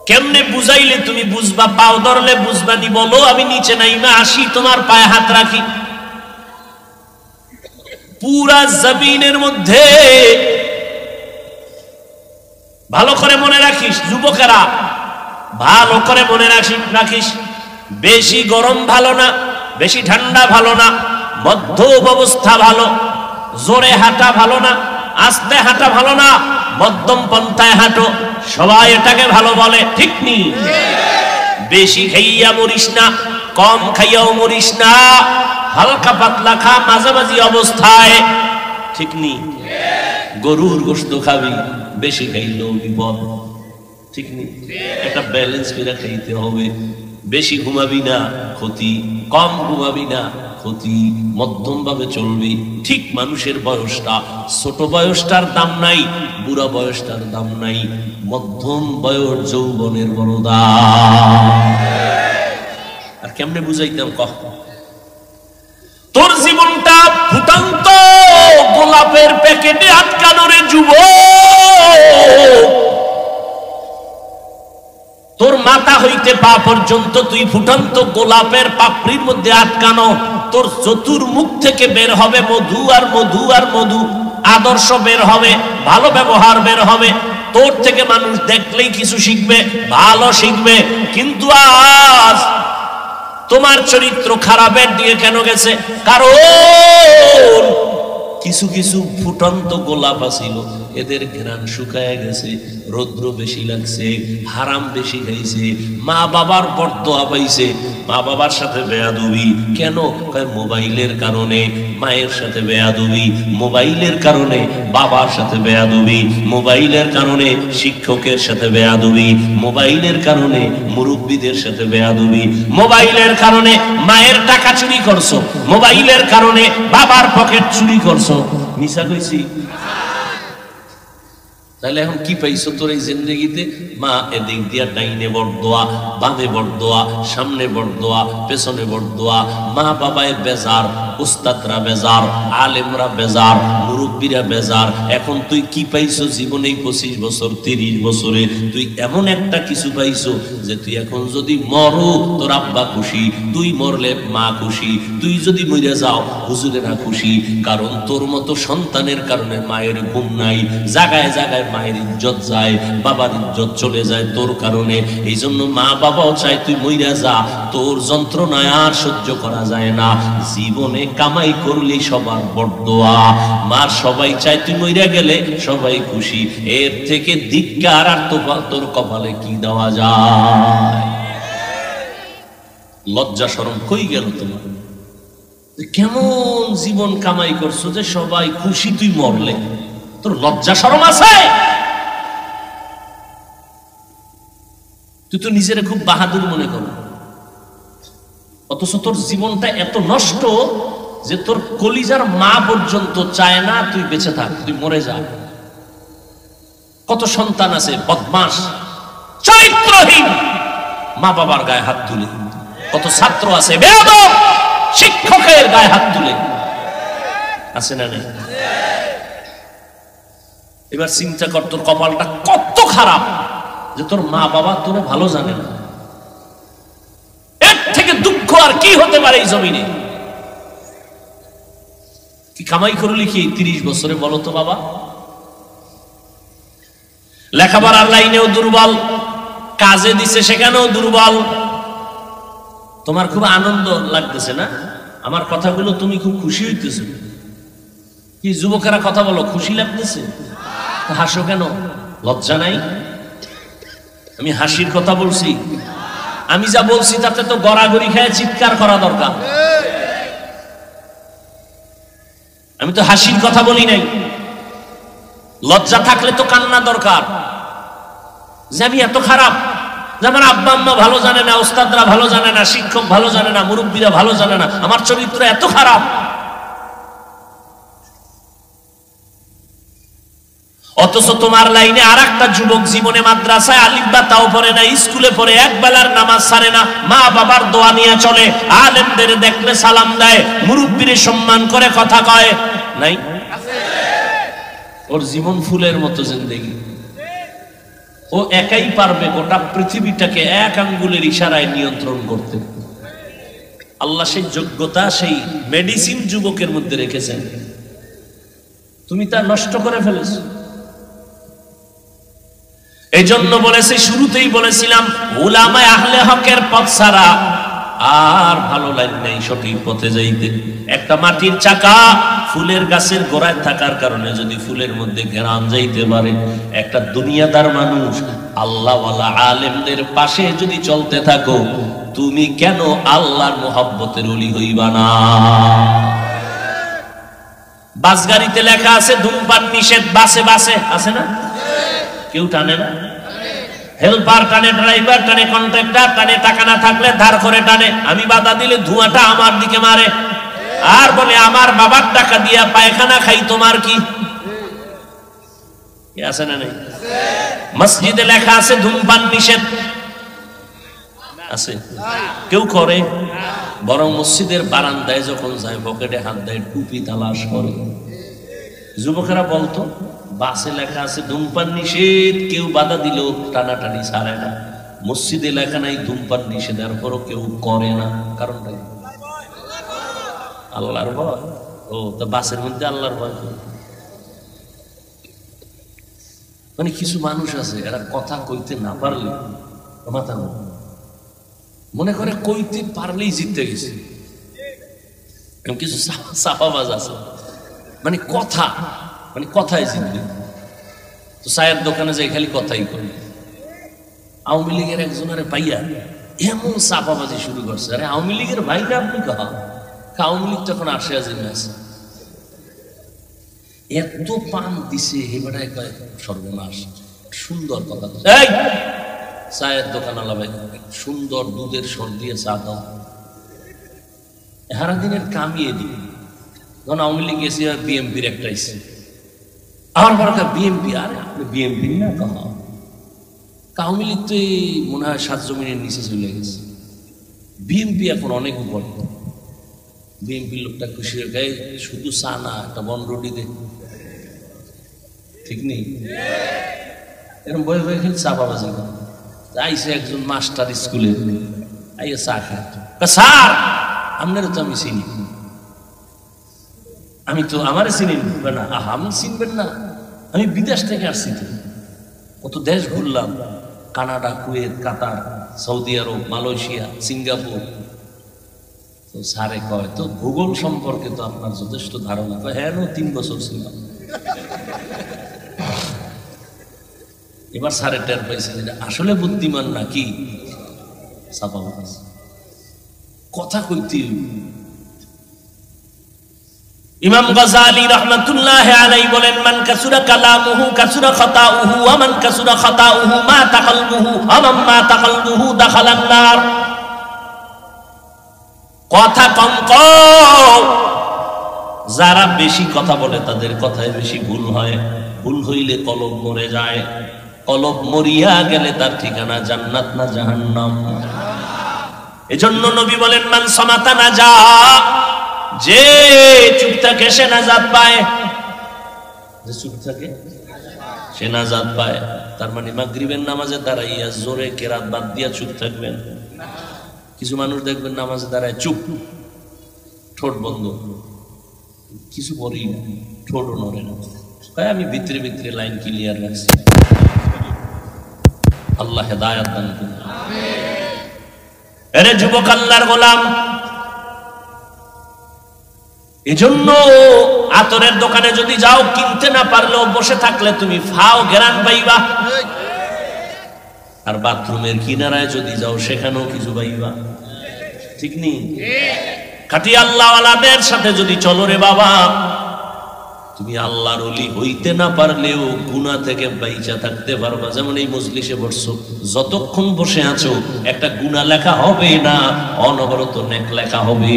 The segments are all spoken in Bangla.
কেমনে বুঝাইলে তুমি বুঝবা, পাও ধরলে বুঝবা নি বলো? আমি নিচে নাইমা আসি, তোমার পায়ে হাত রাখি। পুরা জমিনের মধ্যে ভালো করে মনে রাখিস, যুবকেরা ভালো করে মনে রাখিস, বেশি গরম ভালো না, বেশি ঠান্ডা ভালো না, মধ্যম অবস্থা ভালো। জোরে হাঁটা ভালো না, আস্তে হাঁটা ভালো না, মধ্যম পন্থায় হাঁটো। সবাই এটাকে ভালো বলে, ঠিক নি? বেশি খাইয়া মরিস না, কম খাইয়াও মরিস না, হালকা পাতলা খা মাঝামাঝি অবস্থায়, ঠিক নি? গরুর গোশত খাবি, বেশি খাইলেও বিপদ, ঠিক নি? একটা ব্যালেন্স করে খাইতে হবে। বেশি ঘুমাবি না, ক্ষতি, কম ঘুমাবি না, ক্ষতি, মধ্যম ভাবে চলবি। ঠিক মানুষের বয়সটা, ছোট বয়সটার দাম নাই, বুড়া বয়সটার দাম নাই, মধ্যম বয়স যৌবনের বড় দাম। আর কেমনে বুঝাইতাম কহ? তোর জীবনটা ফুটন্ত গোলাপের প্যাকেটে আটকানো রে যুবক। তোর মাথা হইতে পা পর্যন্ত তুই ফুটন্ত গোলাপের পাপড়ির মধ্যে আটকানো। তোর চতুর্মুখ থেকে বের হবে মধু আর মধু আর মধু। আদর্শ বের হবে, ভালো ব্যবহার বের হবে। তোর থেকে মানুষ দেখলেই কিছু শিখবে, ভালো শিখবে। কিন্তু আজ তোমার চরিত্র খারাপের দিকে কেন গেছে? কারণ কিছু কিছু ফুটন্ত গোলাপ আছিল, এদের ঘ্রাণ শুকায় গেছে, রৌদ্র বেশি লাগছে, হারাম বেশি খাইছে, মা বাবার বরদোয়া পাইছে। মা বাবার সাথে বেয়াদবি কেন? মোবাইলের কারণে মায়ের সাথে বেয়াদবি, মোবাইলের কারণে বাবার সাথে বেয়াদবি, মোবাইলের কারণে শিক্ষকের সাথে বেয়াদবি, মোবাইলের কারণে মুরব্বীদের সাথে বেয়াদবি, মোবাইলের কারণে মায়ের টাকা চুরি করছো, মোবাইলের কারণে বাবার পকেট চুরি করছো। মিছা কইছি? তাহলে এখন কি পাইছো তোর এই জিন্দেগিতে? মা এদিক দিয়া ডাইনে বরদোয়া, বামে বরদোয়া, সামনে বরদোয়া, পেছনে বরদোয়া। মা বাবায় বেজার, উস্তাদরা বেজার, আলেমরা বেজার, মুরব্বীরা বেজার। এখন তুই কি পাইছো জীবনে? 25 বছর 30 বছরে তুই এমন একটা কিছু পাইছো যে তুই এখন যদি মরো তোর আব্বা খুশি, তুই মরলে মা খুশি, তুই যদি মরে যাও হুজুরেরা খুশি। কারণ তোর মতো সন্তানের কারণে মায়ের ঘুম নাই, জায়গায় জায়গায় মায়ের ইজ্জত যায়, বাবার ইজ্জত চলে যায় তোর কারণে। এই জন্য মা বাবাও চায় তুই মইরা যা, তোর যন্ত্রণায় আর সহ্য করা যায় না। জীবনে কামাই করলি সবার বরদোয়া, মার সবাই চায় তুই মইরা গেলে সবাই খুশি। এর থেকে ধিক্কার আর তোর কপালে কি দেওয়া যায়? লজ্জা শরম কই গেল তোমার? কেমন জীবন কামাই করছো যে সবাই খুশি তুই মরলে? তোর লজ্জা শরম আছে? তুই তো নিজের খুব বাহাদুর মনে কর, অথচ তোর জীবনটা এত নষ্ট যে তোর কলিজার মা পর্যন্ত চায় না তুই বেঁচে থাক, তুই মরে যা। কত সন্তান আছে বদমাস, চরিত্রহীন, মা বাবার গায়ে হাত তুলে। কত ছাত্র আছে বেয়াদব, শিক্ষকের গায়ে হাত তুলে। আছে না নেই? এবার চিন্তা কর তোর কপালটা কত খারাপ যে তোর মা বাবা তোরে ভালো জানে না। এর থেকে দুঃখ আর কি হতে পারে এই জমিনে? কি কামাই করলি কি 30 বছরে বলো তো বাবা? লেখাপড়ার লাইনেও দুর্বল, কাজে দিছে সেখানেও দুর্বল। তোমার খুব আনন্দ লাগতেছে না আমার কথাগুলো? তুমি খুব খুশি হইতেছ? কি যুবকেরা কথা বলো, খুশি লাগতেছে? হাসো কেন? লজ্জা নাই? আমি হাসির কথা বলছি? আমি যা বলছি তাতে তো গড়াগড়ি খেয়ে চিৎকার করা দরকার। আমি তো হাসির কথা বলি নাই। লজ্জা থাকলে তো কান্না দরকার যে আমি এত খারাপ, যে আমার আব্বা আম্মা ভালো জানে না, ওস্তাদরা ভালো জানে না, শিক্ষক ভালো জানে না, মুরব্বীরা ভালো জানে না, আমার চরিত্র এত খারাপ। অথচ তোমার লাইনে আর একটা যুবক জীবনে মাদ্রাসায় আলিফ বা তাও পড়ে না, স্কুলে পড়ে, এক বেলার নামাজ ছাড়ে না, মা বাবার দোয়া নিয়ে চলে, আলেমদের দেখলে সালাম দেয়, মুরব্বীর সম্মান করে কথা কয়। নাই? ওর জীবন ফুলের মতো জিন্দেগি। ও একাই পারবে গোটা পৃথিবীটাকে এক আঙ্গুলের ইশারায় নিয়ন্ত্রণ করতে। আল্লাহ সেই যোগ্যতা সেই মেডিসিন যুবকের মধ্যে রেখেছেন, তুমি তা নষ্ট করে ফেলেছো। এই জন্য বলেছি, শুরুতেই বলেছিলাম, উলামায়ে আহলে হকের পথ ছাড়া আর ভালো লাগে নাই সঠিক পথে যাইতে। একটা মাটির চাকা ফুলের গাছের গোড়ায় থাকার কারণে যদি ফুলের মধ্যে ঘেরান যাইতে পারে, একটা দুনিয়াদার মানুষ আল্লাহওয়ালা আলেমদের পাশে যদি চলতে থাকো, তুমি কেন আল্লাহর মোহাব্বতের ওলি হইবা না? বাস গাড়িতে লেখা আছে ধূমপান নিষেধ, বাসে বাসে আছে না? কেউ টানে না? হেল্পার টানে, ড্রাইভার টানে, কন্ট্রাক্টর টানে, টাকা না থাকলে ধার করে টানে। আমি বাধা দিলে ধোঁয়াটা আমার দিকে মারে আর বলে আমার বাবার টাকা দিয়া পায়খানা খাই, তোমার কি আছে না? নেই? মসজিদে লেখা আছে ধূমপান নিষেধ, আছে? কেউ করে? বরং মসজিদের বারান্দায় যখন যায় পকেটে হাত দেয়, টুপি তালাশ করে। যুবকেরা বলতো বাসে লেখা আছে ধূমপান নিষেধ, কেউ বাধা দিলেও টানাটানি ছাড়ে না। মসজিদে লেখা নাই ধূমপান নিষেধ, এরপরও কেউ করে না। কারণটা আল্লাহর ভয়। ও তা বাসের মধ্যে আল্লাহর ভয়। মানে কিছু মানুষ আছে এরা কথা কইতে না পারলে মাথা মনে করে কইতে পারলেই জিততে গেছে। কিছু সাফাবাজ আছে মানে কথায় জিতবে। তো চায়ের দোকানে যাই খালি কথাই করে। আওয়ামী লীগের একজনের পাইয়া এমন চাপাবাজি শুরু করছে, আরে আওয়ামী লীগের ভাই না আপনি? কহা আওয়ামী লীগ তখন আসে আজিমে আছে, এত পান দিছে এবারে কয় সর্বনাশ। সুন্দর কথা, এই চায়ের দোকান আলা ভাই সুন্দর দুধের সর দিয়ে চা দাও, হারা দিনের কামিয়ে দিই। যখন আওয়ামী লীগ এসে বিএমপির একটা এসে আমার বড় বিএমপি, আরে আপনি বিএমপি না? কহা আওয়ামী লীগ তো এই মনে হয় 7 জমিনের নিচে চলে গেছে, বিএমপি এখন অনেক উপরে। বিএমপি লোকটা খুশি হয়ে গায়ে শুধু চা না একটা বনরুটি দে, ঠিক নেই? এরকম বয়ে বয়ে খেলে চা পাওয়া যাবে। আইসে একজন মাস্টার স্কুলে আইয়া চা খায়, স্যার আপনারও তো আমি চিনি। আমি তো আমারে চিনি না। আহ আমি চিনবেন না? আমি বিদেশ থেকে আসছি, তো কত দেশ ঘুরলাম, কানাডা, কুয়েত, কাতার, সৌদি আরব, মালয়েশিয়া, সিঙ্গাপুর। তো স্যারে কয় তো ভূগোল সম্পর্কে তো আপনার যথেষ্ট ধারণা। হ্যাঁ 3 বছর ছিলাম। এবার স্যারে টের পাইছে আসলে বুদ্ধিমান নাকি সাফাবাজ, কথা কইতে। ইমাম গাযালী রাহমাতুল্লাহি আলাইহি বলেন, মান কাসুরা কালামুহু কাসুরা খাতাউহু ওয়া মান কাসুরা খাতাউহু মা তাকালবুহু আমান মা তাকালবুহু দাখালান নার। কথা কম কও, যারা বেশি কথা বলে তাদের কথায় বেশি ভুল হয়। ভুল হইলে কলব মরে যায়, কলব মরিয়া গেলে তার ঠিকানা জান্নাত না জাহান্নাম। এজন্য নবী বলেন, মান সামাতা নাজা, যে চুপ থাকে সে নাজাত পায়। যে চুপ থাকে সে নাজাত পায়। তার মানে মাগরিবের নামাজে দাঁড়াইয়া জোরে কেরাত বাদ দিয়া চুপ থাকবেন। কিছু মানুষ দেখবেন নামাজে দাঁড়ায় চুপ, ঠোঁট বন্ধ, কিছু বলেই না, ঠোঁটও নড়ে না। আমি ভিতরে ভিতরে লাইন ক্লিয়ার রাখছি। আল্লাহ হেদায়েত দান করুন। আরে যুবক আল্লাহর গোলাম, এজন্য আতরের দোকানে যদি যাও, কিনতে না পারলেও বসে থাকলে তুমি ফাও ঘেরান পাইবা। আর বাথরুমের কিনারায় যদি যাও সেখানেও কিছু পাইবা, ঠিক নেই? খাঁটি আল্লাহওয়ালাদের সাথে যদি চলো রে বাবা, তুমি আল্লাহর ওলি হইতে না পারলেও গুনাহ থেকে বাইচা থাকতে পারবা। যেমন এই মজলিসে বসছো, যতক্ষণ বসে আছো একটা গুনাহ লেখা হবে না, অনবরত নেক লেখা হবে।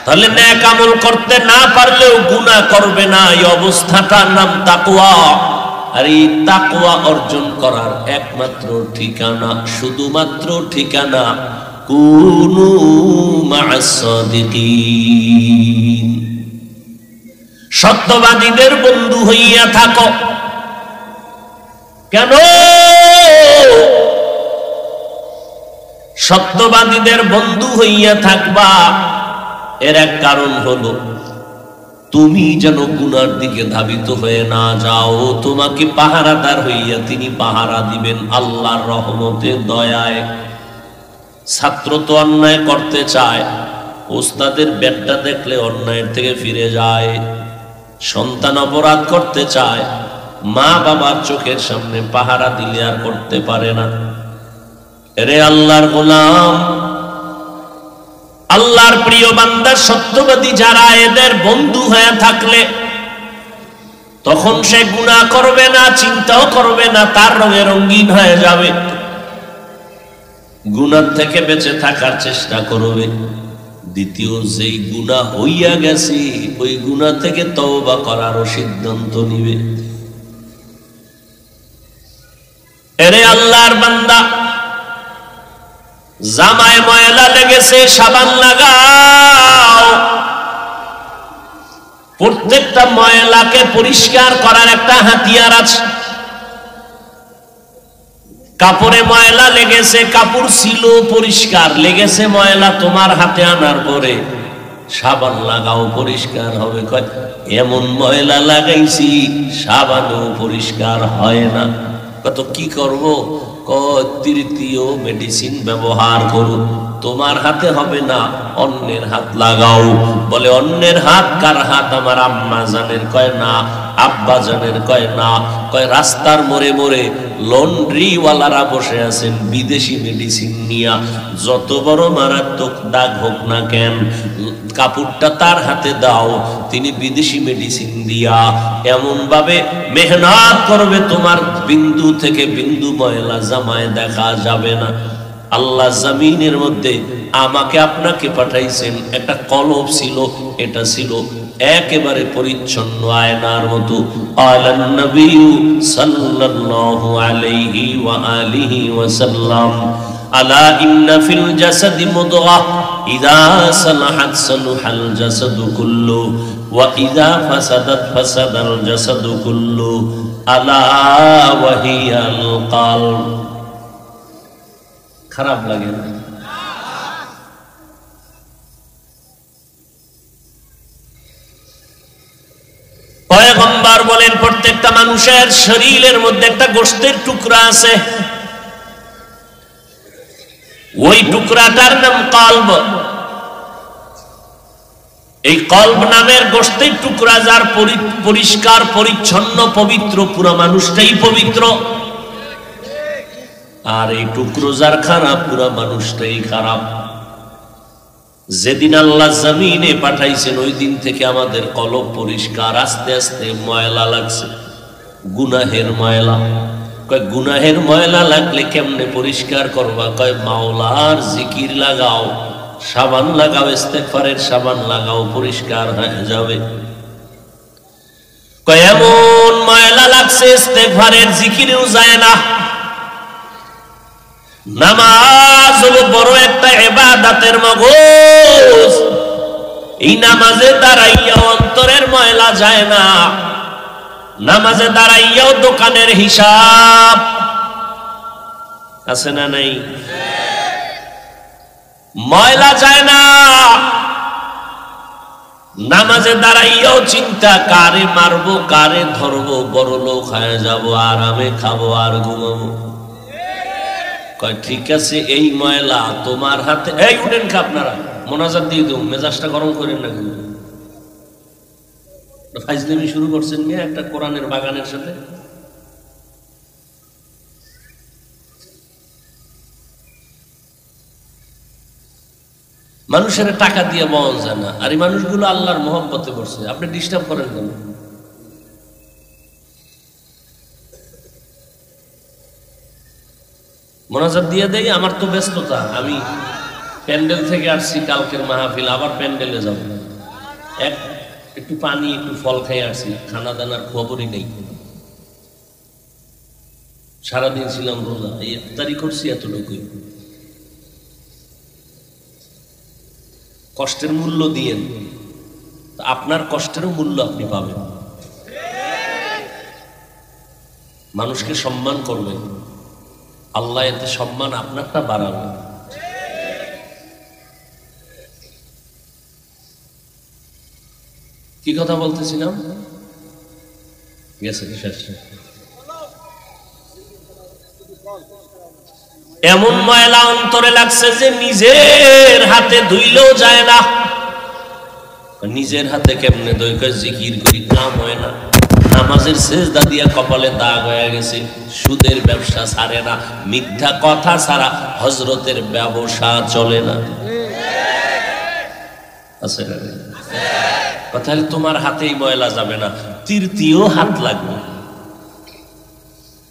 তাহলে নেক আমল করতে না পারলেও গুনাহ করবে না, এই অবস্থাটার নাম তাকওয়া। আর এই তাকওয়া অর্জন করার একমাত্র ঠিকানা, শুধুমাত্র ঠিকানা, কুনু মা'আস সাদিকিন, সত্যবাদীদের বন্ধু হইয়া থাকো। কেন? সত্যবাদীদের বন্ধু হইয়া থাকবা এর এক কারণ হলো তুমি যেন গুনার দিকে ধাবিত হয়ে না যাও। তোমাকে পাহারাদার হইয়া তিনি পাহারা দিবেন আল্লাহর রহমতে, দয়ায়। ছাত্র তো অন্যায় করতে চায়, ওস্তাদের ব্যাটটা দেখলে অন্যায়ের থেকে ফিরে যায়। সন্তান অপরাধ করতে চায়, মা বাবার চোখের সামনে পাহারা দিলে আর করতে পারে না। রে আল্লাহর গোলাম, আল্লাহর প্রিয় বান্দা সত্যবাদী যারা, এদের বন্ধু হয়ে থাকলে তখন সে গুনাহ করবে না, চিন্তাও করবে না, তার রঙে রঙিন হয়ে যাবে। গুনাহ থেকে বেঁচে থাকার চেষ্টা করবে। দ্বিতীয়, যেই গুনাহ হইয়া গেছে ওই গুনাহ থেকে তওবা করারও সিদ্ধান্ত নিবে। এরে আল্লাহর বান্দা, জামায় ময়লা লেগেছে, সাবান লাগাও। প্রত্যেকটা ময়লাকে পরিষ্কার করার একটা হাতিয়ার আছে। কাপড়ে ময়লা লেগেছে, কাপড় ছিল পরিষ্কার, লেগেছে ময়লা, তোমার হাতে আনার পরে সাবান লাগাও, পরিষ্কার হবে। কয় এমন ময়লা লাগাইছি সাবানও পরিষ্কার হয় না। কত কি করব? তৃতীয় মেডিসিন ব্যবহার করো, তোমার হাতে হবে না, অন্যের হাত লাগাও। বলে অন্যের হাত কার হাত? আমার আম্মা জানের। কয় না। আব্বা জানের? কয় না। কয় রাস্তার মোড়ে মোড়ে লন্ড্রিওয়ালারা বসে আছেন বিদেশি মেডিসিন নিয়া, যত বড় মারাত্মক দাগ হোক না কেন, কাপড়টা তার হাতে দাও, তিনি বিদেশি মেডিসিন দিয়া এমন ভাবে মেহনত করবে তোমার বিন্দু থেকে বিন্দু ময়লা জামায় দেখা যাবে না। আল্লাহ জমিনের মধ্যে আমাকে আপনাকে পাঠাইছেন, একটা কলব ছিল, এটা ছিল একেবারে পরিচ্ছন্ন আয়নার মতো। আলান নবী সাল্লাল্লাহু আলাইহি ওয়া আলিহি ওয়াসাল্লাম, আলা ইন্না ফিল জাসাদি মুদগাহ ইযা সালাহাত সালাহাল জাসাদু কুল্লু ওয়া ইযা ফাসাদাত ফাসাদাল জাসাদু কুল্লু আলা ওয়া হিয়াল কলব। খারাপ লাগে না? পয়গম্বর বলেন প্রত্যেকটা মানুষের শরীরের মধ্যে একটা গোশতের টুকরা আছে, ওই টুকরাটার নাম কলব। এই কলব নামের গোশতের টুকরা যার পরিষ্কার পরিচ্ছন্ন পবিত্র, পুরো মানুষটাই পবিত্র। আর এই টুকরো যার খারাপ, পুরো মানুষটাই খারাপ। যেদিন আল্লাহ জমিনে পাঠাইছেন ওই দিন থেকে আমাদের কলব পরিষ্কার। আস্তে আস্তে ময়লা লাগছে, গুনাহের ময়লা। কয় গুনাহের ময়লা লাগলে কেমনে পরিষ্কার করবা? কয় মাওলার জিকির লাগাও, সাবান লাগাও, ইস্তেগফারের সাবান লাগাও, পরিষ্কার হয়ে যাবে। কয় এমন ময়লা লাগছে ইস্তেগফারের জিকিরেও যায় না। নামাজ হলো বড় একটা ইবাদতের মগজ, এই নামাজে দাঁড়াইয়া অন্তরের ময়লা যায় না। নামাজে দাঁড়াইয়াও দোকানের হিসাব আছে না নাই? ময়লা যায় না। নামাজে দাঁড়াইয়াও চিন্তা, কারে মারবো, কারে ধরবো, বড় লোক হয়ে যাবো, আরামে খাবো আর ঘুমাবো। কয় ঠিক আছে, এই ময়লা তোমার হাতে। এই উঠেন খা, আপনারা মোনাজাত দিয়ে দেব, মেজাজটা গরম করেন না। কিন্তু ফাইজলামি শুরু করছেন নিয়ে একটা কোরআনের বাগানের সাথে। মানুষের টাকা দিয়ে পাওয়া যায় না, আর এই মানুষগুলো আল্লাহর মহব্বতে পড়ছে, আপনি ডিস্টার্ব করেন কেন? মোনাজাত দিয়ে দেই, আমার তো ব্যস্ততা, আমি প্যান্ডেল থেকে আসছি, কালকের মাহফিল, আবার প্যান্ডেলে যাব, একটু পানি একটু ফল খাই আসছি, খানা দানার খবরই নেই। সারাদিন ছিলাম রোজা, এই ইফতারি করছি এতটুকুই। কষ্টের মূল্য দিয়েন, আপনার কষ্টেরও মূল্য আপনি পাবেন। মানুষকে সম্মান করবে, আল্লাহ এতে সম্মান আপনারটা বাড়াবে। কি কথা বলতেছিলাম? এমন ময়লা অন্তরে লাগছে যে নিজের হাতে ধুইলেও যায় না। নিজের হাতে কেমনে দইকে জিকির করি, কাম হয় না। নামাজের সেজদা দিয়া কপালে দাগ হয়ে গেছে, সুদের ব্যবসা ছাড়ে না, মিথ্যা কথা ছাড়া হযরতের ব্যবসা চলে না। আছে কথা হলে তোমার হাতেই ময়লা যাবে না, তৃতীয় হাত লাগবে।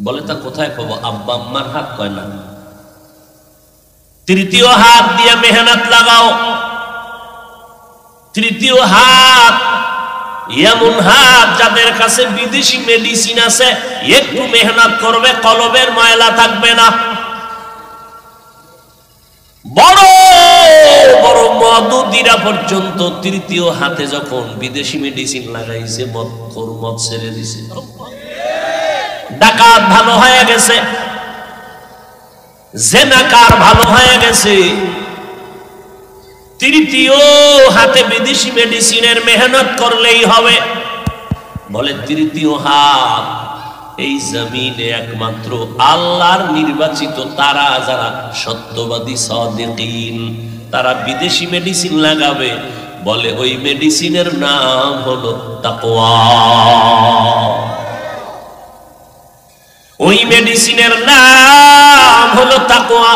বলে তা কোথায় পাবো? আব্বা আম্মার হাত কয় না, তৃতীয় হাত দিয়ে মেহনত লাগাও। তৃতীয় হাত এমন হাত যাদের কাছে বিদেশি মেডিসিন আছে, একটু মেহনত করবে কলবের ময়লা থাকবে না। বড় বড় মদুদিরা পর্যন্ত তৃতীয় হাতে যখন বিদেশি মেডিসিন লাগাইছে, মদ ছেড়ে দিছে। ডাকাত ভালো হয়ে গেছে, জেনাকার ভালো হয়ে গেছে, তৃতীয় হাতে বিদেশি মেডিসিনের মেহনত করলেই হবে। বলে তৃতীয় হাত এই জমিনে একমাত্র আল্লাহর নির্বাচিত তারা, যারা সত্যবাদী সাদিকিন, তারা বিদেশি মেডিসিন লাগাবে। বলে ওই মেডিসিনের নাম হলো তাকওয়া। ওই মেডিসিনের নাম হলো তাকওয়া।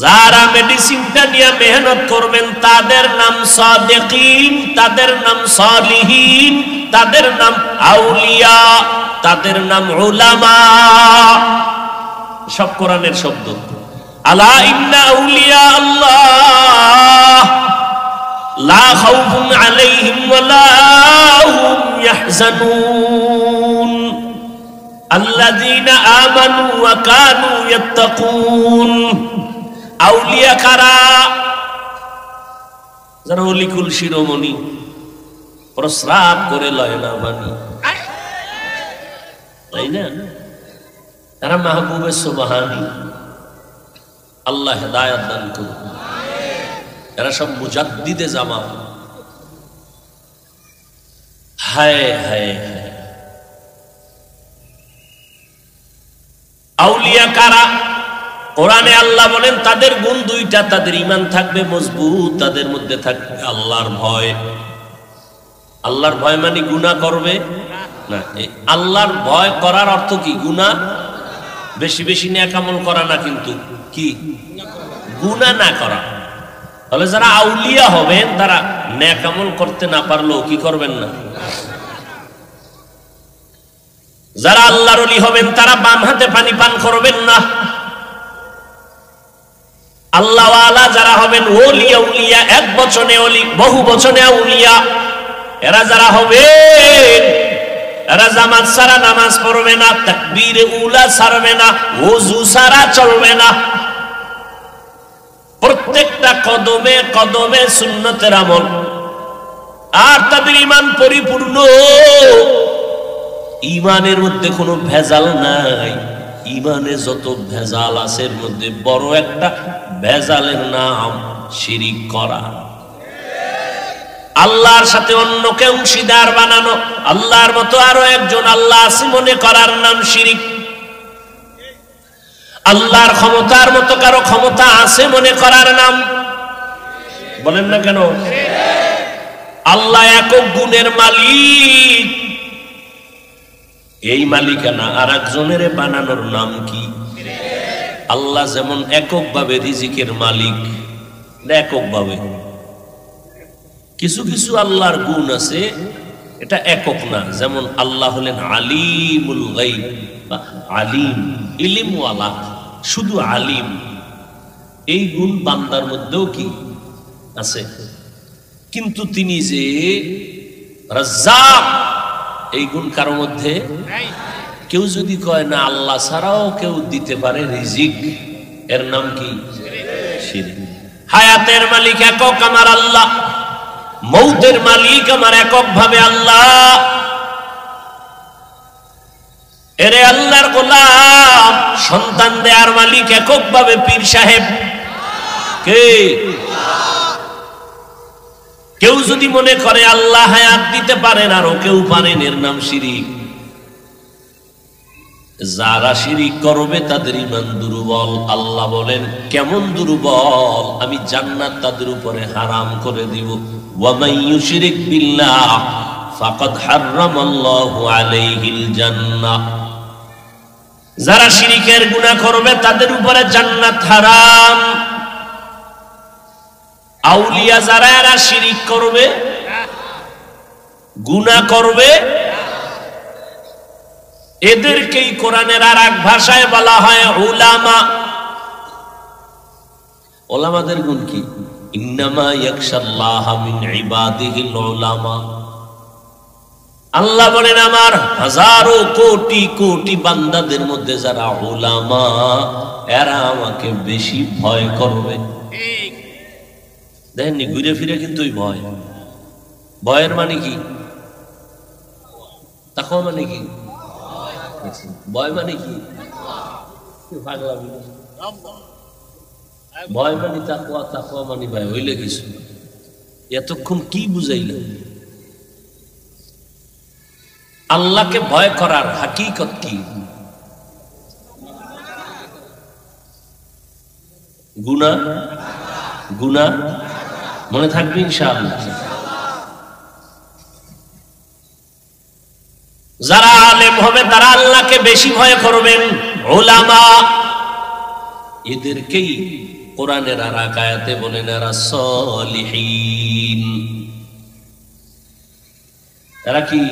যারা মেডিসিনটা নিয়ে মেহনত করবেন তাদের নাম সাদিকিন, তাদের নাম সালিহিন, তাদের নাম আউলিয়া, তাদের নাম উলামা। সব কোরআনের শব্দ। আলা ইন্না আউলিয়া আল্লাহ লা খাউফুন আলাইহিম ওয়ালা হুম ইয়াহজানুন আল্লাযীনা আমানু ওয়া কানু ইয়াত্তাকুন। আউলিয়া কারা? যারা অলিকুল শিরোমণি, প্রস্রাব করে লয় না বাণী, তাই না? তারা মাহবুবে সুবহানী। আল্লাহ হেদায়েত দান করুন। এরা সব মুজাদ্দিদে জামাত। হায় হায় হায়। আউলিয়া কারা? কোরআনে আল্লাহ বলেন তাদের গুণ দুইটা, তাদের ঈমান থাকবে মজবুত, তাদের মধ্যে থাকবে আল্লাহর ভয়। আল্লাহর ভয় মানে গুনাহ করবে না। আল্লাহর ভয় করার অর্থ কি? গুনাহ বেশি বেশি নেক আমল করা না, কিন্তু কি গুনাহ না করা। তাহলে যারা আউলিয়া হবেন তারা নেক আমল করতে না পারলেও কি করবেন না। যারা আল্লাহর ওলি হবেন তারা বাম হাতে পানি পান করবেন না। আল্লাহ ওয়ালা যারা হবেন, ওলি আউলিয়া, এক বচনে ওলি, বহু বচনে আউলিয়া, এরা যারা হবেন এরা জামাত ছাড়া নামাজ পড়বে না, তাকবীরে উলা ছাড়বে না, ওযু ছাড়া চলবে না। প্রত্যেকটা কদমে কদমে সুন্নতের আমল। আর তাদের ঈমান পরিপূর্ণ, ঈমানের মধ্যে কোনো ভেজাল নাই। ঈমানে যত ভেজাল আছে এর মধ্যে বড় একটা ভেজালের নাম শিরিক করা। আল্লাহর সাথে অন্যকে অংশীদার বানানো, আল্লাহর মতো আরো একজন আল্লাহ আছে মনে করার নাম শিরিক। আল্লাহর ক্ষমতার মতো কারো ক্ষমতা আছে মনে করার নাম, বলেন না কেন? আল্লাহ একক গুণের মালিক, এই মালিকানা আর একজনের বানানোর নাম কি? আল্লাহ যেমন এককভাবে রিজিকের মালিক, এককভাবে। কিছু কিছু আল্লাহর গুণ আছে এটা একক না, যেমন আল্লাহ হলেন আলিমুল গায়ব বা আলিম, ইলমওয়ালা, শুধু আলিম। এই গুণ বান্দার মধ্যেও কি আছে, কিন্তু তিনি যে রাজ্জাক, এই গুণ কারো মধ্যে নাই। কেউ যদি কয় না আল্লাহ ছাড়াও কেউ দিতে পারে রিজিক, এর নাম কি? শিরক। হায়াতের মালিক একক আমার আল্লাহ, মৌতের মালিক আমার একক ভাবে আল্লাহ। এরে আল্লাহর গোলাম, সন্তান দেয়ার মালিক এককভাবে পীর সাহেব। কে? কেউ যদি মনে করে আল্লাহ হায়াত দিতে পারেন আর কেউ পারেন, এর নাম শিরিক। যারা শিরিক করবে তাদের ঈমান দুর্বল। আল্লাহ বলেন কেমন দুর্বল, আমি জান্নাত তাদের উপরে হারাম করে দিব। ওয়া মান ইউশরিক বিল্লাহ ফাকাদ হারামাল্লাহু আলাইহিল জান্নাহ। যারা শিরিকের গুনাহ করবে তাদের উপরে জান্নাত হারাম। আউলিয়া যারা এরা শিরিক করবে, গুনাহ করবে, এদেরকেই কোরআনের আর এক ভাষায় বলা হয় উলামা। উলামাদের গুণ কি? ইন্নামা ইয়াখশাল্লাহা মিন ইবাদিহিল উলামা। আল্লাহ বলেন আমার হাজারো কোটি কোটি বান্দাদের মধ্যে যারা উলামা, এরা আমাকে বেশি ভয় করবে। দেখেননি ঘুরে ফিরে কিন্তু ওই ভয়। ভয়ের মানে কি? তাকওয়া মানে কি? ভয় মানে কি? ভয় মানে তাকওয়া, তাকওয়া মানে ভয়। হইলে কিছু এতক্ষণ কি বুঝাইলাম? আল্লাহকে ভয় করার হাকিকত কি? গুনাহ, গুনাহ মনে থাকবে ইনশাআল্লাহ। যারা আলেম হবে তারা আল্লাহকে বেশি ভয় করবেন, উলামা। এদেরকেই কোরআনের আর এক আয়াতে বলেন এরা সলিহিন। এরা কি?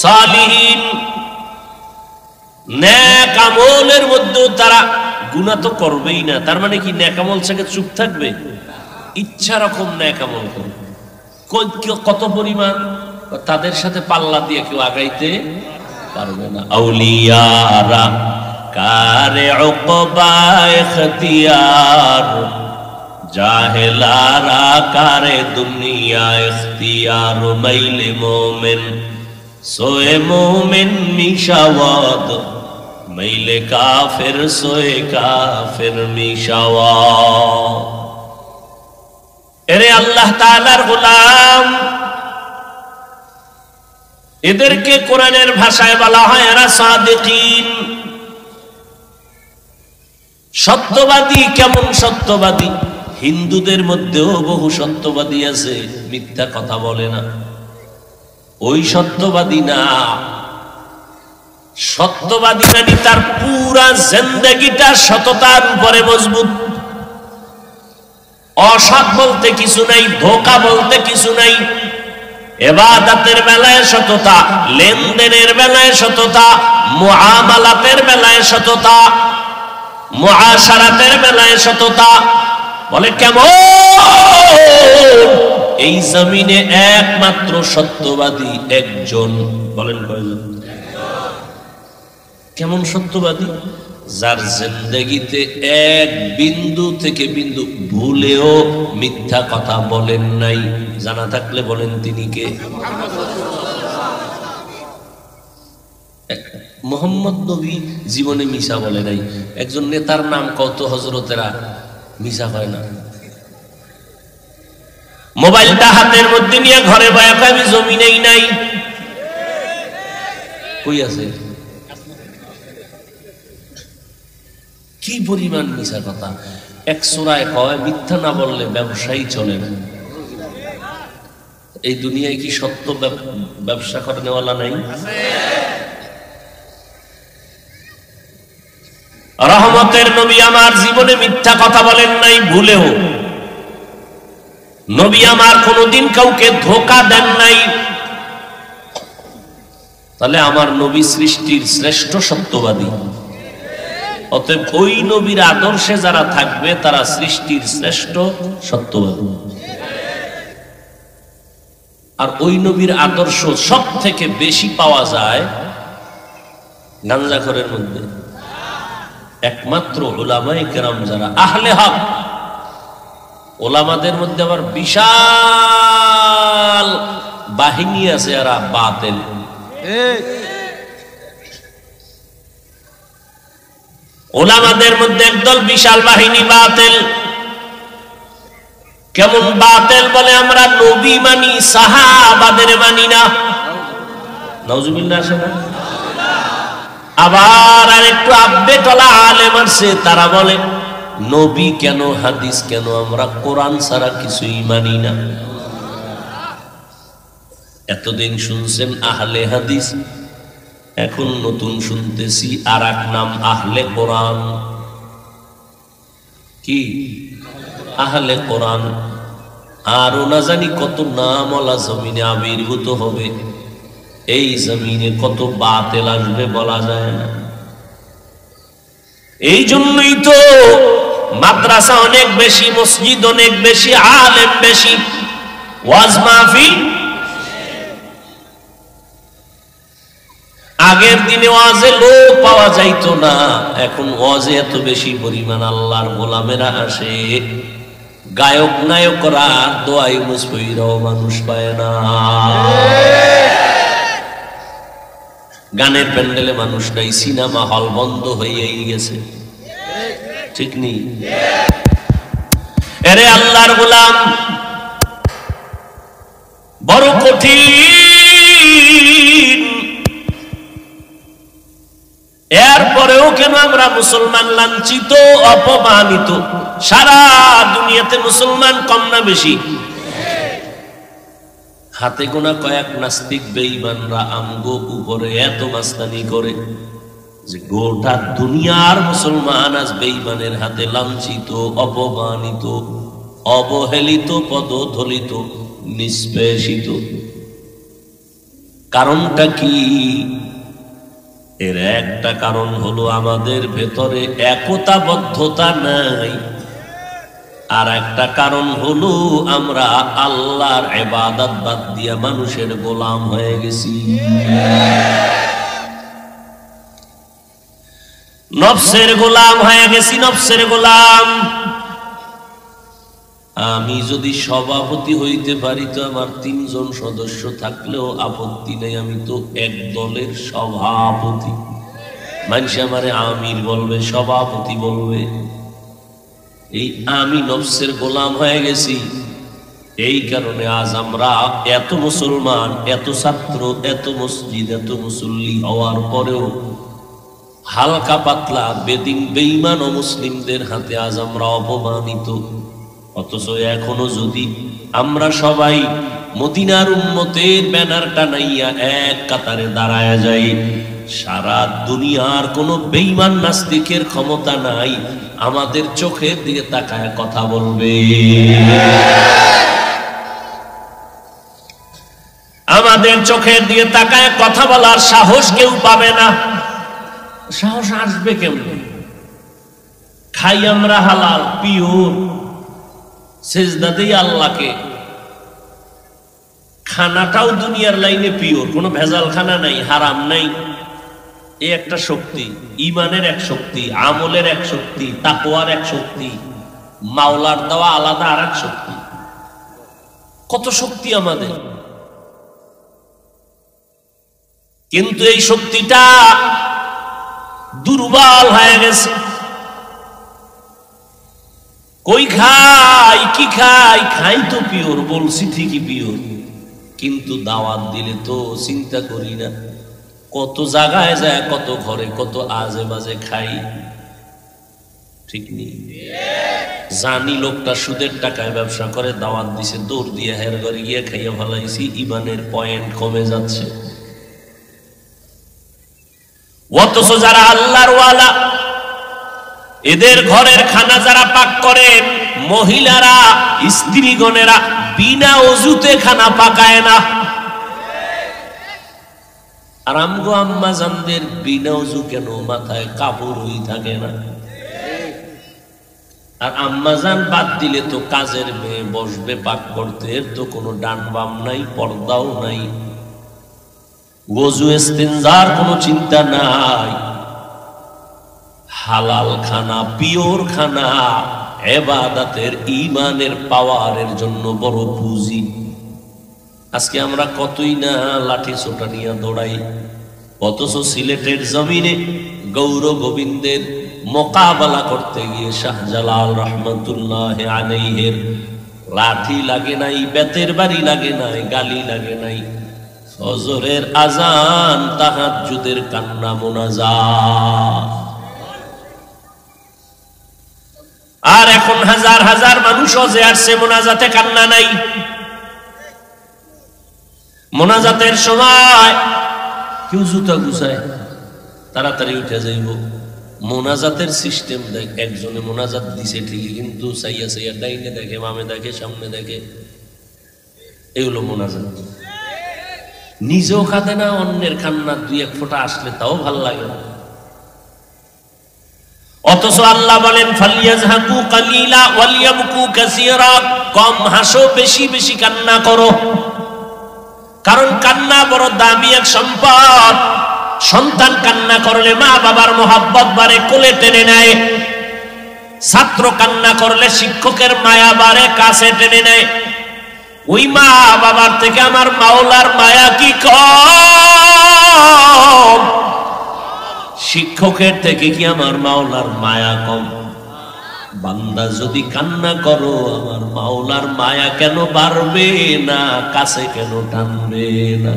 সালিহিন। নেক আমলের মধ্যেও তারা গুনাহ তো করবেই না। তার মানে কি নেক আমল থেকে চুপ থাকবে? ইচ্ছা রকম নেক আমল করবে। কত পরিমাণ? তাদের সাথে পাল্লা দিয়ে কেউ আগাইতে পারবে না। আউলিয়ারা কারে উকবা ইখতিয়ার, জাহেলারা কারে দুনিয়া ইখতিয়ার। মাইলে মোমেন সোয়ে মোমেন মিশাওয়াদ, মাইলে কাফের সোয়ে কাফের মিশাওয়াদ। এরে আল্লাহ তাআলার গোলাম, এদেরকে কোরআনের ভাষায় বলা হয় এরা সাদিকিন, সত্যবাদী। কেমন সত্যবাদী? হিন্দুদের মধ্যেও বহু সত্যবাদী আছে, মিথ্যা কথা বলে না। ওই সত্যবাদী না। সত্যবাদী মানে তার পুরা জিন্দেগিটা সততার উপরে মজবুত। অসৎ বলতে কিছু নাই, ধোঁকা বলতে কিছু নাই। ইবাদতের বেলায় সততা, লেনদেনের বেলায় সততা, মুআমালাতের বেলায় সততা, মুআশারাতের বেলায় সততা। বলে কেমন? এই জমিনে একমাত্র সত্যবাদী একজন। বলেন কয়জন? কেমন সত্যবাদী? যার জিন্দেগিতে এক বিন্দু থেকে বিন্দু ভুলেও মিথ্যা কথা বলেন নাই। জানা থাকলে বলেন তিনি কে? মুহাম্মদ নবী জীবনে মিশা বলে নাই। একজন নেতার নাম কত হযরতেরা মিশা হয় না। মোবাইলটা হাতের মধ্যে নিয়ে ঘরে বয়া কয় আমি জমিনেই নাই। কই আছে? কি পরিমাণ মিশা কথা! এক সূরায় কয় মিথ্যা না বললে ব্যবসায়ী চলে না। এই দুনিয়ায় কি সত্য ব্যবসা করে নেওয়ালা নাই? রহমতের নবী আমার জীবনে মিথ্যা কথা বলেন নাই ভুলেও। নবী আমার কোনদিন কাউকে ধোঁকা দেন নাই। তাহলে আমার নবী সৃষ্টির শ্রেষ্ঠ সত্যবাদী। অতএব ওই নবীর আদর্শে যারা থাকবে তারা সৃষ্টির শ্রেষ্ঠ সত্যবাদী। আর ওই নবীর আদর্শ সব থেকে বেশি পাওয়া যায় গাঞ্জাখোরের মধ্যে। একমাত্র উলামায়ে কেরাম যারা আহলে হক, ওলামাদের মধ্যে আবার বিশাল বাহিনী আছে, এরা বাতিল। উলামাদের মধ্যে একদল বিশাল বাহিনী বাতিল। কেমন বাতিল বলে, আমরা নবী মানি, সাহাবাদের মানি না। নাউজুবিল্লাহ আসে না? আবার আর একটু আব্বেটলা আলেম আছে, তারা বলে নবী কেন, হাদিস কেন, আমরা কোরআন ছাড়া কিছুই মানি না। এতদিন শুনছেন আহলে হাদিস, এখন নতুন শুনতেছি আর এক নাম আহলে কোরআন। কি আহলে কোরআন? আরো না জানি কত নামওয়ালা জমিনে আবির্ভূত হবে। এই জমিনে কত বাতিল আসবে বলা যায় না। এই জন্যই তো মাদ্রাসা অনেক বেশি, মসজিদ অনেক বেশি, আলেম বেশি, ওয়াজ মাহফিল। আগের দিনে ওয়াজে লোক পাওয়া যাইতো না, এখন ওয়াজে এত বেশি পরিমাণ আল্লাহর গোলামেরা আসে। গায়ক নায়করা দোয়াই মুসফিরাও মানুষ পায় না। গানের প্যান্ডেলে মানুষ নাই, সিনেমা হল বন্ধ হয়েই গেছে। ঠিক নেই? এরে আল্লাহর গোলাম, বড় কঠিন। এরপরেও কেন আমরা মুসলমান লাঞ্ছিত, অপমানিত? সারা দুনিয়াতে মুসলমান কম না বেশি? হাতে গোনা কয়েক নাস্তিক বেঈমানরা আমগো উপরে এত মাস্তানি করে যে গোটা দুনিয়ার মুসলমান আজ বেঈমানের হাতে লাঞ্ছিত, অপমানিত, অবহেলিত, পদধলিত, নিষ্পেষিত। কারণটা কি? এর একটা কারণ হলো আমাদের ভেতরে একতাবদ্ধতা নাই, আর একটা কারণ হলো আমরা আল্লাহর ইবাদত বাদ দিয়ে মানুষের গোলাম হয়ে গেছি। নফসের গোলাম হয়ে গেছি, নফসের গোলাম। আমি যদি সভাপতি হইতে পারি তো আমার 3 জন সদস্য থাকলেও আপত্তি নেই, আমি তো এক দলের সভাপতি। মানুষ আমারে আমির বলবে, সভাপতি বলবে। এই আমি নফসের গোলাম হয়ে গেছি। এই কারণে আজ আমরা এত মুসলমান, এত ছাত্র, এত মসজিদ, এত মুসল্লি হওয়ার পরেও হালকা পাতলা বেদিন বেঈমান ও মুসলিমদের হাতে আজ আমরা অপমানিত। অথচ এখনো যদি আমরা সবাই মদিনার উম্মতের ব্যানার টানাইয়া এক কাতারে দাঁড়ায়া যাই, সারা দুনিয়ার কোন বেঈমান নাস্তিকের ক্ষমতা নাই আমাদের চোখের দিকে তাকায় কথা বলবে। আমাদের চোখের দিকে তাকায় কথা বলার সাহস কেউ পাবে না। সাহস আসবে কেমন? খাই আমরা হালাল, পিওর, সেজদা দেই আল্লাহকে, খানাটাও দুনিয়ার লাইনে পিওর, কোনো ভেজাল খানা নাই, হারাম নাই। এই একটা শক্তি, ঈমানের এক শক্তি, আমলের এক শক্তি, তাকওয়ার এক শক্তি, মাওলার দেওয়া আলাদা আর এক শক্তি। কত শক্তি আমাদের! কিন্তু এই শক্তিটা দুর্বল হয়ে গেছে। কই খাই, কি খাই? খাই তো পিওর, বলছি ঠিকই পিওর, কিন্তু দাওয়াত দিলে তো চিন্তা করি না। কত জায়গায় যায়, কত ঘরে, কত আজে বাজে খাই। ঠিক নেই? জানি লোকটা সুদের টাকায় ব্যবসা করে, দাওয়াত দিছে, দৌড় দিয়ে হের ঘরে গিয়ে খাইয়া ফেলাইছি, ঈমানের পয়েন্ট কমে যাচ্ছে। অথচ যারা আল্লাহর ওয়ালা, এদের ঘরের খানা যারা পাক করে, মহিলারা, স্ত্রীগণেরা বিনা ওযুতে খানা পাকায় না। আর আমগো আম্মা জানদের বিনা ওযু কেন মাথায় কাপড়ই থাকে না। আর আম্মা জান বাদ দিলে তো কাজের মেয়ে বসবে পাক করতে, এর তো কোনো ডান বাম নাই, পর্দাও নাই, ওযু ইস্তিনজার কোনো চিন্তা নাই। হালাল খানা, পিওর খানা, ইবাদতের, ঈমানের পাওয়ারের জন্য বড় পুঁজি। আজকে আমরা কতই না লাঠি ছোটা নিয়ে দৌড়াই, অথচ সিলেটের জমিনে গৌর গোবিন্দের মোকাবেলা করতে গিয়ে শাহজালাল রহমতুল্লাহ আলাইহির লাঠি লাগে নাই, বেতের বাড়ি লাগে নাই, গালি লাগে নাই, ফজরের আজান, তাহাজ্জুদের কান্না, মুনাজাত। আর এখন হাজার হাজার মানুষ যে আসছে, মুনাজাতে কান্না নাই। মুনাজাতের সময় কেউ জুতা গুছায়, তাড়াতাড়ি উঠে যাইব। মোনাজাতের সিস্টেম দেখ, একজনে মোনাজাত দিছে ঠিকই, কিন্তু সাইয়া সাইয়া ডাইনে দেখে, বামে দেখে, সামনে দেখে, এগুলো মোনাজাত। নিজেও কাঁদে না, অন্যের কান্না দুই এক ফোঁটা আসলে তাও ভাল লাগে না। অথচ আল্লাহ বলেন ফালিয়াজহাকু কালিলা ওয়ালিয়াবকু কাসীরা, কম হাসো, বেশি বেশি কান্না করো। কারণ কান্না বড় দামি এক সম্পদ। সন্তান কান্না করলে মা বাবার মোহাব্বত বাড়ে, কোলে টেনে নেয়। ছাত্র কান্না করলে শিক্ষকের মায়া বাড়ে, কাছে টেনে নেয়। ওই মা বাবার থেকে আমার মাওলার মায়া কি কম? শিক্ষকের থেকে কি আমার মাওলার মায়া কম? বান্দা যদি কান্না করো, আমার মাওলার মায়া কেন বাড়বে না? কাছে কেন টানবে না?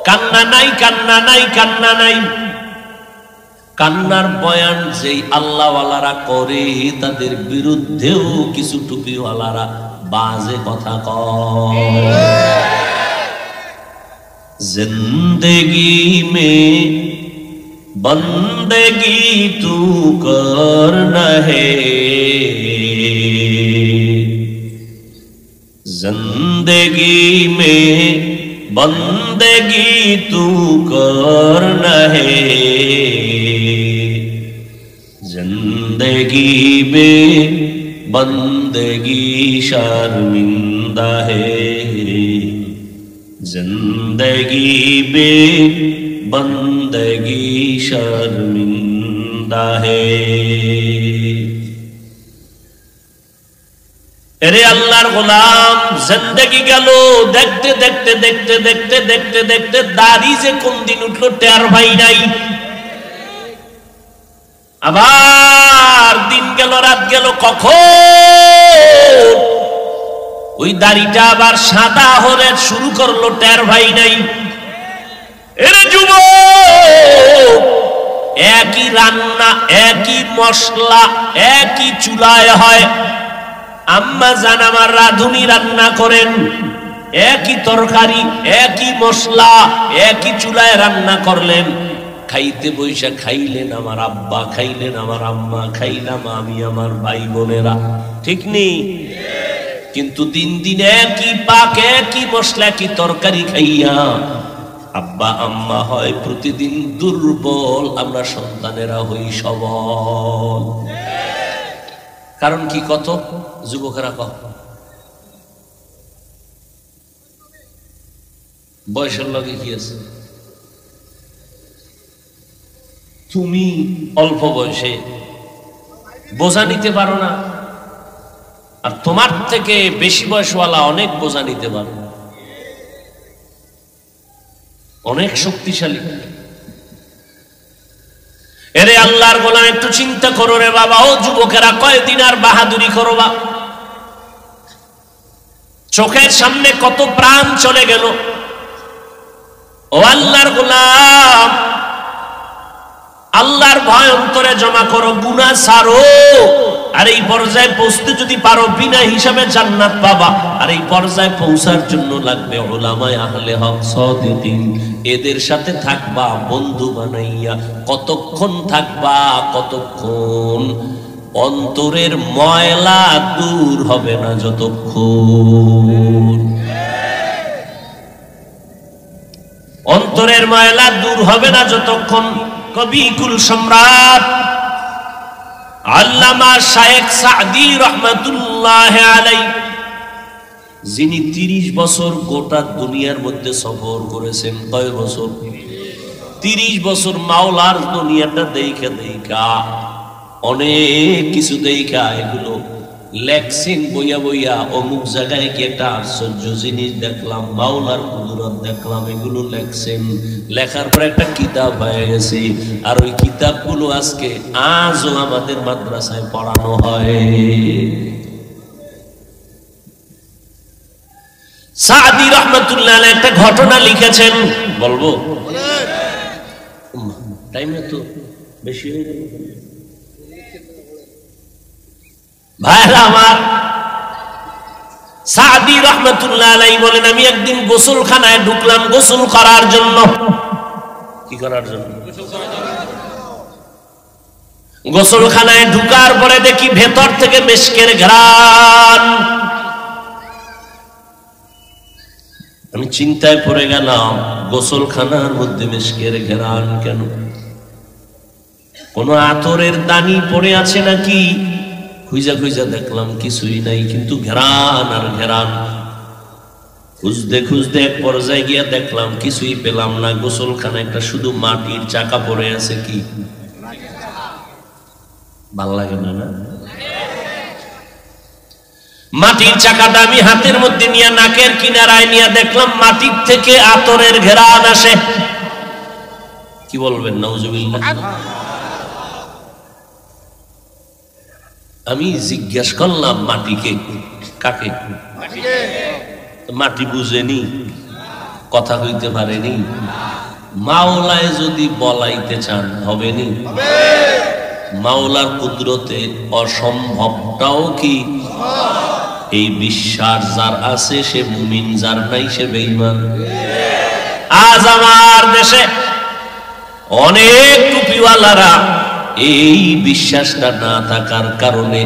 কান্না নাই, কান্না নাই, কান্না নাই। কান্নার বয়ান যেই আল্লাহওয়ালারা করে, তাদের বিরুদ্ধেও কিছু টুপিওয়ালারা বাজে কথা কয়। জিন্দেগি মে বন্দেগি তু করনা হে, जिंदगी में बंदगी तू करना है, जिंदगी में बंदगी शर्मिंदा है, जिंदगी में बंदगी शर्मिंदा है। এরে আল্লাহর গোলাম, জিন্দেগি গেল, দেখতে দেখতে দেখতে দেখতে দেখতে দেখতে দাড়ি যে কোন দিন উঠলো টের ভাই নাই। আবার দিন গেল, রাত গেল, কখন ওই দাড়িটা আবার সাদা হলে শুরু করলো টের ভাই নাই। এরে যুবক, একই রান্না, একই মশলা, একই চুলায় হয়। আম্মা জান আমার রাঁধুনি রান্না করেন, একই তরকারি, একই মশলা, একই চুলায় রান্না করলেন। খাইতে বৈশা খাইলেন আমার আব্বা, খাইলেন আমার আম্মা, খাইলাম আমি, আমার ভাই বোনেরা, ঠিক নেই? কিন্তু দিন দিন একই পাক, একই মশলা, একই তরকারি খাইয়া আব্বা আম্মা হয় প্রতিদিন দুর্বল, আমরা সন্তানেরা হই সবল। কারণ কি? কত যুবকেরা কত বয়সের লগে কি আছে? তুমি অল্প বয়সে বোঝা নিতে পারো না, আর তোমার থেকে বেশি বয়সওয়ালা অনেক বোঝা নিতে পারো, অনেক শক্তিশালী। এরে আল্লাহর গোলাম, একটু চিন্তা করো রে বাবা। ও যুবকেরা, কয়দিন আর বাহাদুরি করবা? চোখের সামনে কত প্রাণ চলে গেল। ও আল্লাহর গোলাম, আল্লাহর ভয় অন্তরে জমা করো, গুনাহ ছাড়ো। আর এই পর্যায়ে পৌঁছতে যদি পারো, বিনা হিসাবে জান্নাত পাবা। আর এই পর্যায়ে পৌঁছার জন্য লাগবে উলামায়ে আহলে হক সাদিকিন, এদের সাথে থাকবা বন্ধু বানাইয়া। কতক্ষণ থাকবা? কতক্ষণ? অন্তরের ময়লা দূর হবে না যতক্ষণ। অন্তরের ময়লা দূর হবে না যতক্ষণ। কবি কুল সম্রাট আল্লামা শায়েখ সাদি রহমাতুল্লাহ আলাইহি, যিনি 30 বছর গোটা দুনিয়ার মধ্যে সফর করেছেন। কয় বছর? 30 বছর। মাওলার দুনিয়াটা দেখা দেখা, অনেক কিছু দেখা, এগুলো লেখছেন বইয়া বইয়া অমুক জায়গায় কি একটা আশ্চর্য জিনিস দেখলাম, মাওলার কুদরত দেখলাম, এগুলো লেখছেন। লেখার পর একটা কিতাব হয়ে গেছে, আর ওই কিতাবগুলো আজকে আজও আমাদের মাদ্রাসায় পড়ানো হয়। সাদি রহমাতুল্লাহ আলাইহি একটা ঘটনা লিখেছেন, বলবো? টাইমে তো বেশি হয়ে গেল ভাইরা আমার। সাদি রহমাতুল্লাহ আলাইহি বলেন, আমি একদিন গোসলখানায় ঢুকলাম গোসল করার জন্য। কি করার জন্য? গোসলখানায় ঢুকার পরে দেখি ভেতর থেকে মেশকের ঘ্রাণ। আমি চিন্তায় পড়ে গেলাম, গোসলখানার মধ্যে মেশকের ঘ্রাণ কেন? কোন আতরের দানি পড়ে আছে নাকি? খুঁজা খুঁজা দেখলাম কিছুই নাই, কিন্তু ঘ্রাণ আর ঘ্রাণ। খুঁজতে খুঁজতে এক পর্যায়ে গিয়া দেখলাম কিছুই পেলাম না। গোসলখানা একটা শুধু মাটির চাকা পড়ে আছে। কি ভাল লাগে না? না, মাটির চাকাটা আমি হাতের মধ্যে নিয়ে নাকের কিনারায় নিয়ে দেখলাম মাটির থেকে আতরের ঘ্রাণ আসে। কি বলবেন? নাউজুবিল্লাহ। আমি জিজ্ঞাসা করলাম মাটিকে, কাকে? মাটি বুঝেনি, কথা কইতে পারেনি। মাওলায় যদি বলাইতে চান হবে নি? মাওলার কুদরতে অসম্ভবটাও কি? এই বিশ্বাস যার আছে সে মুমিন, যার নাই সে বেঈমান। আজ আমার দেশে অনেক টুপিওয়ালারা এই বিশ্বাসটা না থাকার কারণে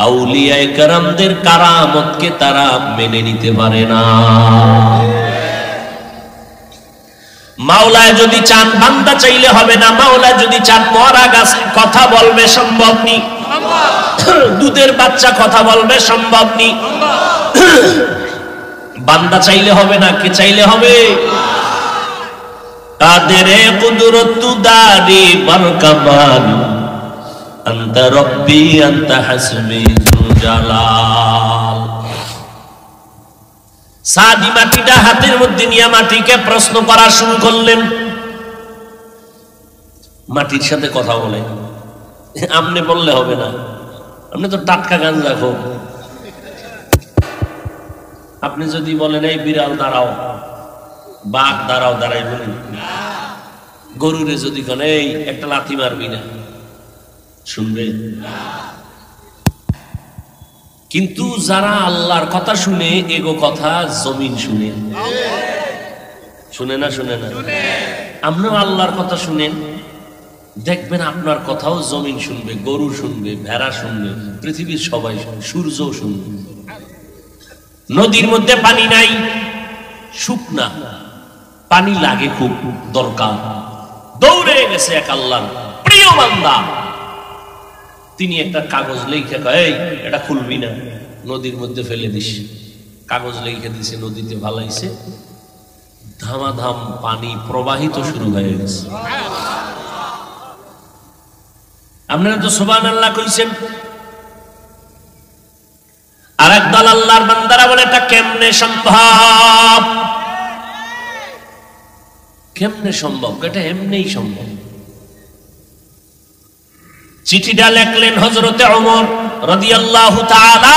আউলিয়ায়ে কেরামদের কারামতকে তারা মেনে নিতে পারে না। মাওলায় যদি চান বান্দা চাইলে হবে না। মাওলায় যদি চান মরা গাছ কথা বলবে, সম্ভব নি। দুধের বাচ্চা কথা বলবে, সম্ভব নি। বান্দা চাইলে হবে না, কে চাইলে হবে? কাদেরে কুদরত দারি বরকামান, আনতা রব্বি আনতা হাসবি যুল জালাল। সাদি মাটিটা হাতের মধ্যে নিয়ে মাটিকে প্রশ্ন করা শুরু করলেন। মাটির সাথে কথা বলে। আপনি বললে হবে না, আপনি তো টাটকা গাঞ্জা খোর। আপনি যদি বলেন এই বিড়াল দাঁড়াও, বাঘ দাঁড়াও, দাঁড়াই বলেন। গরুরে যদি কোন এই একটা লাথি মারবি না, শুনবে? কিন্তু যারা আল্লাহর কথা শুনে, এগো কথা জমিন শুনে। শুনে না? শুনে না? আপনিও আল্লাহর কথা শুনেন, দেখবেন আপনার কথাও জমিন শুনবে, গরু শুনবে, ভেড়া শুনবে, পৃথিবীর সবাই শুনবে, সূর্যও শুনবে। নদীর মধ্যে পানি নাই, শুকনা, পানি লাগে খুব দরকার। দৌড়ে গেছে এক আল্লাহর প্রিয় বান্দা, তিনি একটা কাগজ লিখে কয়, এটা খুলবি না, নদীর মধ্যে ফেলে দিস। কাগজ লিখে দিছে, নদীতে ভালাইছে, ধামাধাম পানি প্রবাহিত শুরু হয়ে গেছে। আপনারা তো সুবহানাল্লাহ কইছেন। আর একদল আল্লাহর বান্দারা বলে এটা কেমনে সম্ভব? কেমনে সম্ভব? এটা এমনিই সম্ভব। চিঠিটা লেখলেন হযরতে ওমর রাদিয়াল্লাহু তাআলা।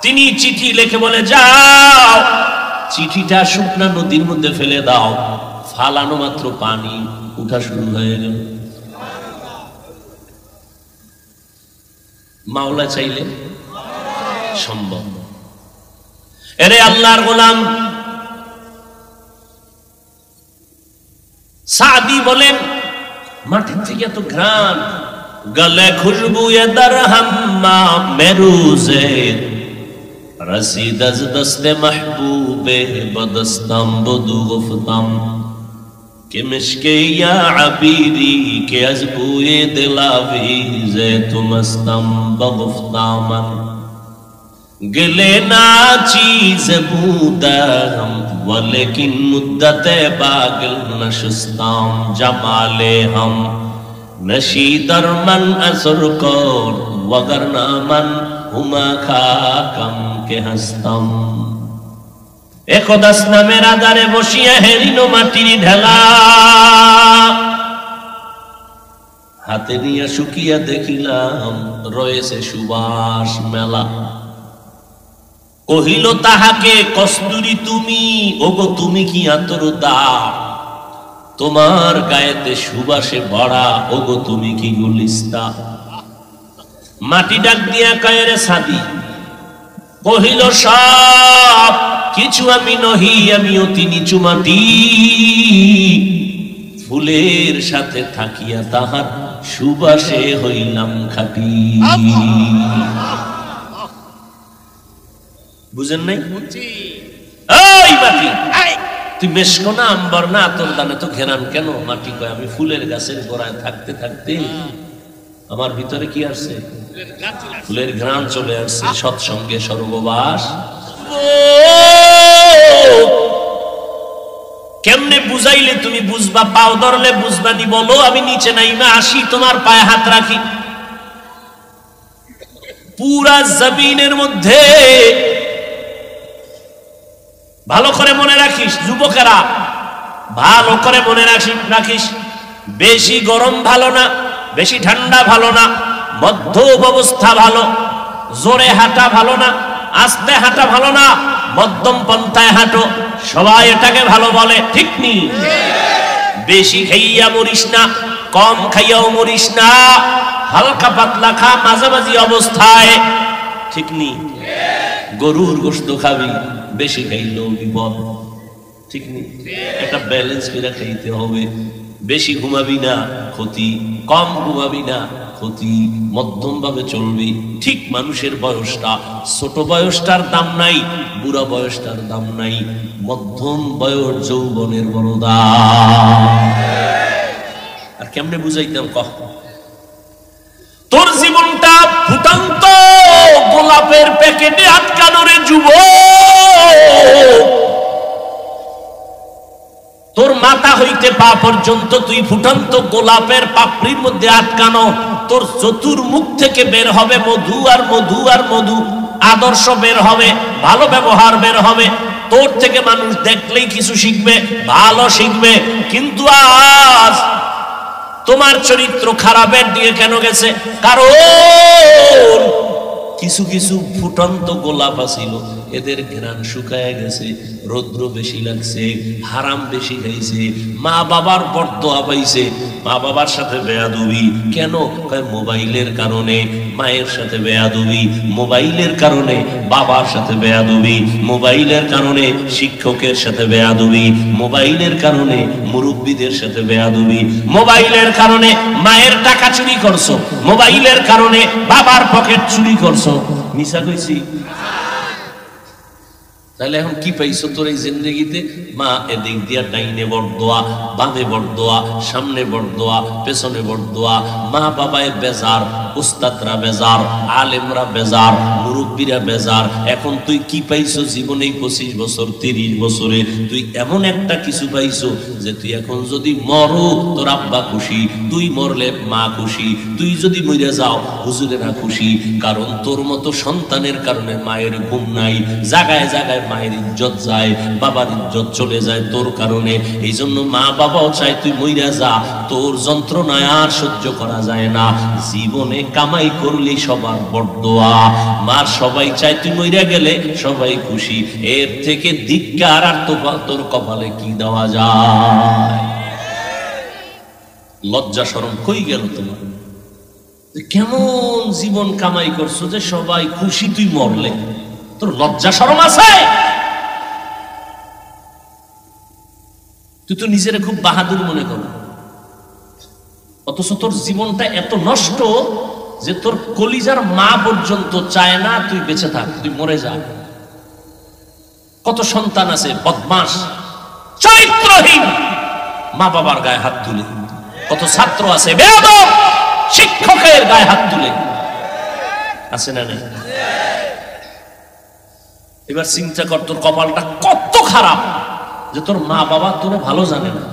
তিনি চিঠি লিখে বলে, যাও চিঠিটা শুকনা নদীর মধ্যে ফেলে দাও। ফালানো মাত্র পানি উঠা শুরু হয়ে গেল। মাওলা চাইলে সম্ভব। এরে আল্লাহর গোলাম, সাদি বলেন মাটির থেকে এত ঘ্রাণ, গলে খুশবু এ দরহাম্মা মেরুজে রসিদ আজ দস্তে মাহবুবে বদস্তম বদু গুফতম কে মিশকে ইয়া আবিরি কে আজ বুয়ে দিলাভিজে তুমস্তম বগুফতামন গলে না চীজ বুদাম वलेकिन मुद्दते बागिल नशुस्ताम जमाले हम नशी दरमन असर को वगर नामन হুমা খা কামকে হাসতাম। একদাস নামের আধারে বসিয়া হেরিল মাটির ঢেলা, হাতে নিয়ে শুকিয়া দেখিলাম রয়েছে সুবাস মেলা। কহিল তাহাকে কস্তুরী তুমি, ওগো তুমি কি আতরদা, তোমার গায়েতে সুবাসে ভরা, ওগো তুমি কি গুলিস্তা। মাটি ডাক দিয়া কায়েরে সাদি, কহিল সব কিছু আমি নহি, আমি অতি নিচু মাটি, ফুলের সাথে থাকিয়া তাহার সুবাসে হইলাম খাঁটি। বুঝেন নাই? এই মাটি, তুই মেশকো না, আম্বার না, তোর দানে তো ঘেরান কেন? মাটি কয় আমি ফুলের গাছের গোড়ায় থাকতে থাকতে আমার ভিতরে কি আসছে? ফুলের ঘ্রাণ চলে আসছে। সৎসঙ্গে স্বর্গবাস। কেমনে বুঝাইলে তুমি বুঝবা? পাও ধরলে বুঝবা নি? বলো আমি নিচে নাইমা আসি, তোমার পায়ে হাত রাখি। পুরা জমিনের মধ্যে ভালো করে মনে রাখিস যুবকেরা, ভালো করে মনে রাখিস, বেশি গরম ভালো না, বেশি ঠান্ডা ভালো না, মধ্যম অবস্থা ভালো। জোরে হাঁটা ভালো না, আস্তে হাঁটা ভালো না, মধ্যম পন্থায় হাঁটো। সবাই এটাকে ভালো বলে, ঠিক নি? বেশি খাইয়া মরিস না, কম খাইয়াও মরিস না, হালকা পাতলা খা মাঝামাঝি অবস্থায়, ঠিক নি? গরুর গোশত খাবি, বেশি খাইলেও বিপদ, ঠিক নি? একটা ব্যালেন্স করে খাইতে হবে। বেশি ঘুমাবি না, ক্ষতি, কম ঘুমাবি না, ক্ষতি, মধ্যম ভাবে চলবি। ঠিক মানুষের বয়সটা, ছোট বয়সটার দাম নাই, বুড়া বয়সটার দাম নাই, মধ্যম বয়স যৌবনের বড় দাম। আর কেমনে বুঝাইতাম কহ? তোর জীবনটা ফুটন্ত গোলাপের প্যাকেটে আটকানো রে যুবক। তোর মাথা হইতে পা পর্যন্ত তুই ফুটন্ত গোলাপের পাপড়ির মধ্যে আটকানো। তোর চতুর্মুখ থেকে বের হবে মধু আর মধু আর মধু। আদর্শ বের হবে, ভালো ব্যবহার বের হবে। তোর থেকে মানুষ দেখলেই কিছু শিখবে, ভালো শিখবে। কিন্তু আজ তোমার চরিত্র খারাপের দিকে কেন গেছে? কারণ কিছু কিছু ফুটন্ত গোলাপ আছিল, এদের ঘ্রাণ শুকায় গেছে, রৌদ্র বেশি লাগছে, হারাম বেশি খাইছে, মা বাবার বরদোয়া পাইছে। মা বাবার সাথে বেয়াদবি কেন? মোবাইলের কারণে। মায়ের সাথে বেয়াদবি, মোবাইলের কারণে। বাবার সাথে বেয়াদবি, মোবাইলের কারণে। শিক্ষকের সাথে বেয়াদবি, মোবাইলের কারণে। মুরব্বীদের সাথে বেয়াদবি, মোবাইলের কারণে। মায়ের টাকা চুরি করছো, মোবাইলের কারণে। বাবার পকেট চুরি করছো। মিছা কইছি? তাহলে এখন কি পাইছো তোর এই জিন্দেগিতে? মা এদিক দিয়া ডাইনে বরদোয়া, বামে বরদোয়া, সামনে বরদোয়া, পেছনে বরদোয়া। মা বাবায় বেজার, উস্তাদরা বেজার, আলেমরা বেজার, মুরব্বীরা বেজার। এখন তুই কি পাইছো জীবনে? 25 বছর 30 বছরে তুই এমন একটা কিছু পাইছো যে তুই এখন যদি মরো তোর আব্বা খুশি, তুই মরলে মা খুশি, তুই যদি মরে যাও হুজুরেরা খুশি। কারণ তোর মতো সন্তানের কারণে মায়ের ঘুম নাই, জায়গায় জায়গায় মায়ের ইজ্জত যায়, বাবার ইজ্জত চলে যায় তোর কারণে। এই জন্য মা বাবাও চায় তুই মইরা যা, তোর যন্ত্রণায় আর সহ্য করা যায় না। জীবনে কামাই করলি সবার বরদোয়া, মার সবাই চায় তুই মইরা গেলে সবাই খুশি। এর থেকে ধিক্কার আর তোর কপালে কি দেওয়া যায়? লজ্জা শরম কই গেল তোমার? কেমন জীবন কামাই করছো যে সবাই খুশি তুই মরলে? তোর লজ্জা শরম আছে? তুই তো নিজের খুব বাহাদুর মনে কর, অথচ তোর জীবনটা এত নষ্ট যে তোর কলিজার মা পর্যন্ত চায় না তুই বেঁচে থাক, তুই মরে যা। কত সন্তান আছে বদমাস, চরিত্রহীন, মা বাবার গায়ে হাত তুলে। কত ছাত্র আছে বেয়াদব, শিক্ষকের গায়ে হাত তুলে। আছে না নেই? এবার চিন্তা কর তোর কপালটা কত খারাপ যে তোর মা বাবা তোর ভালো জানে না।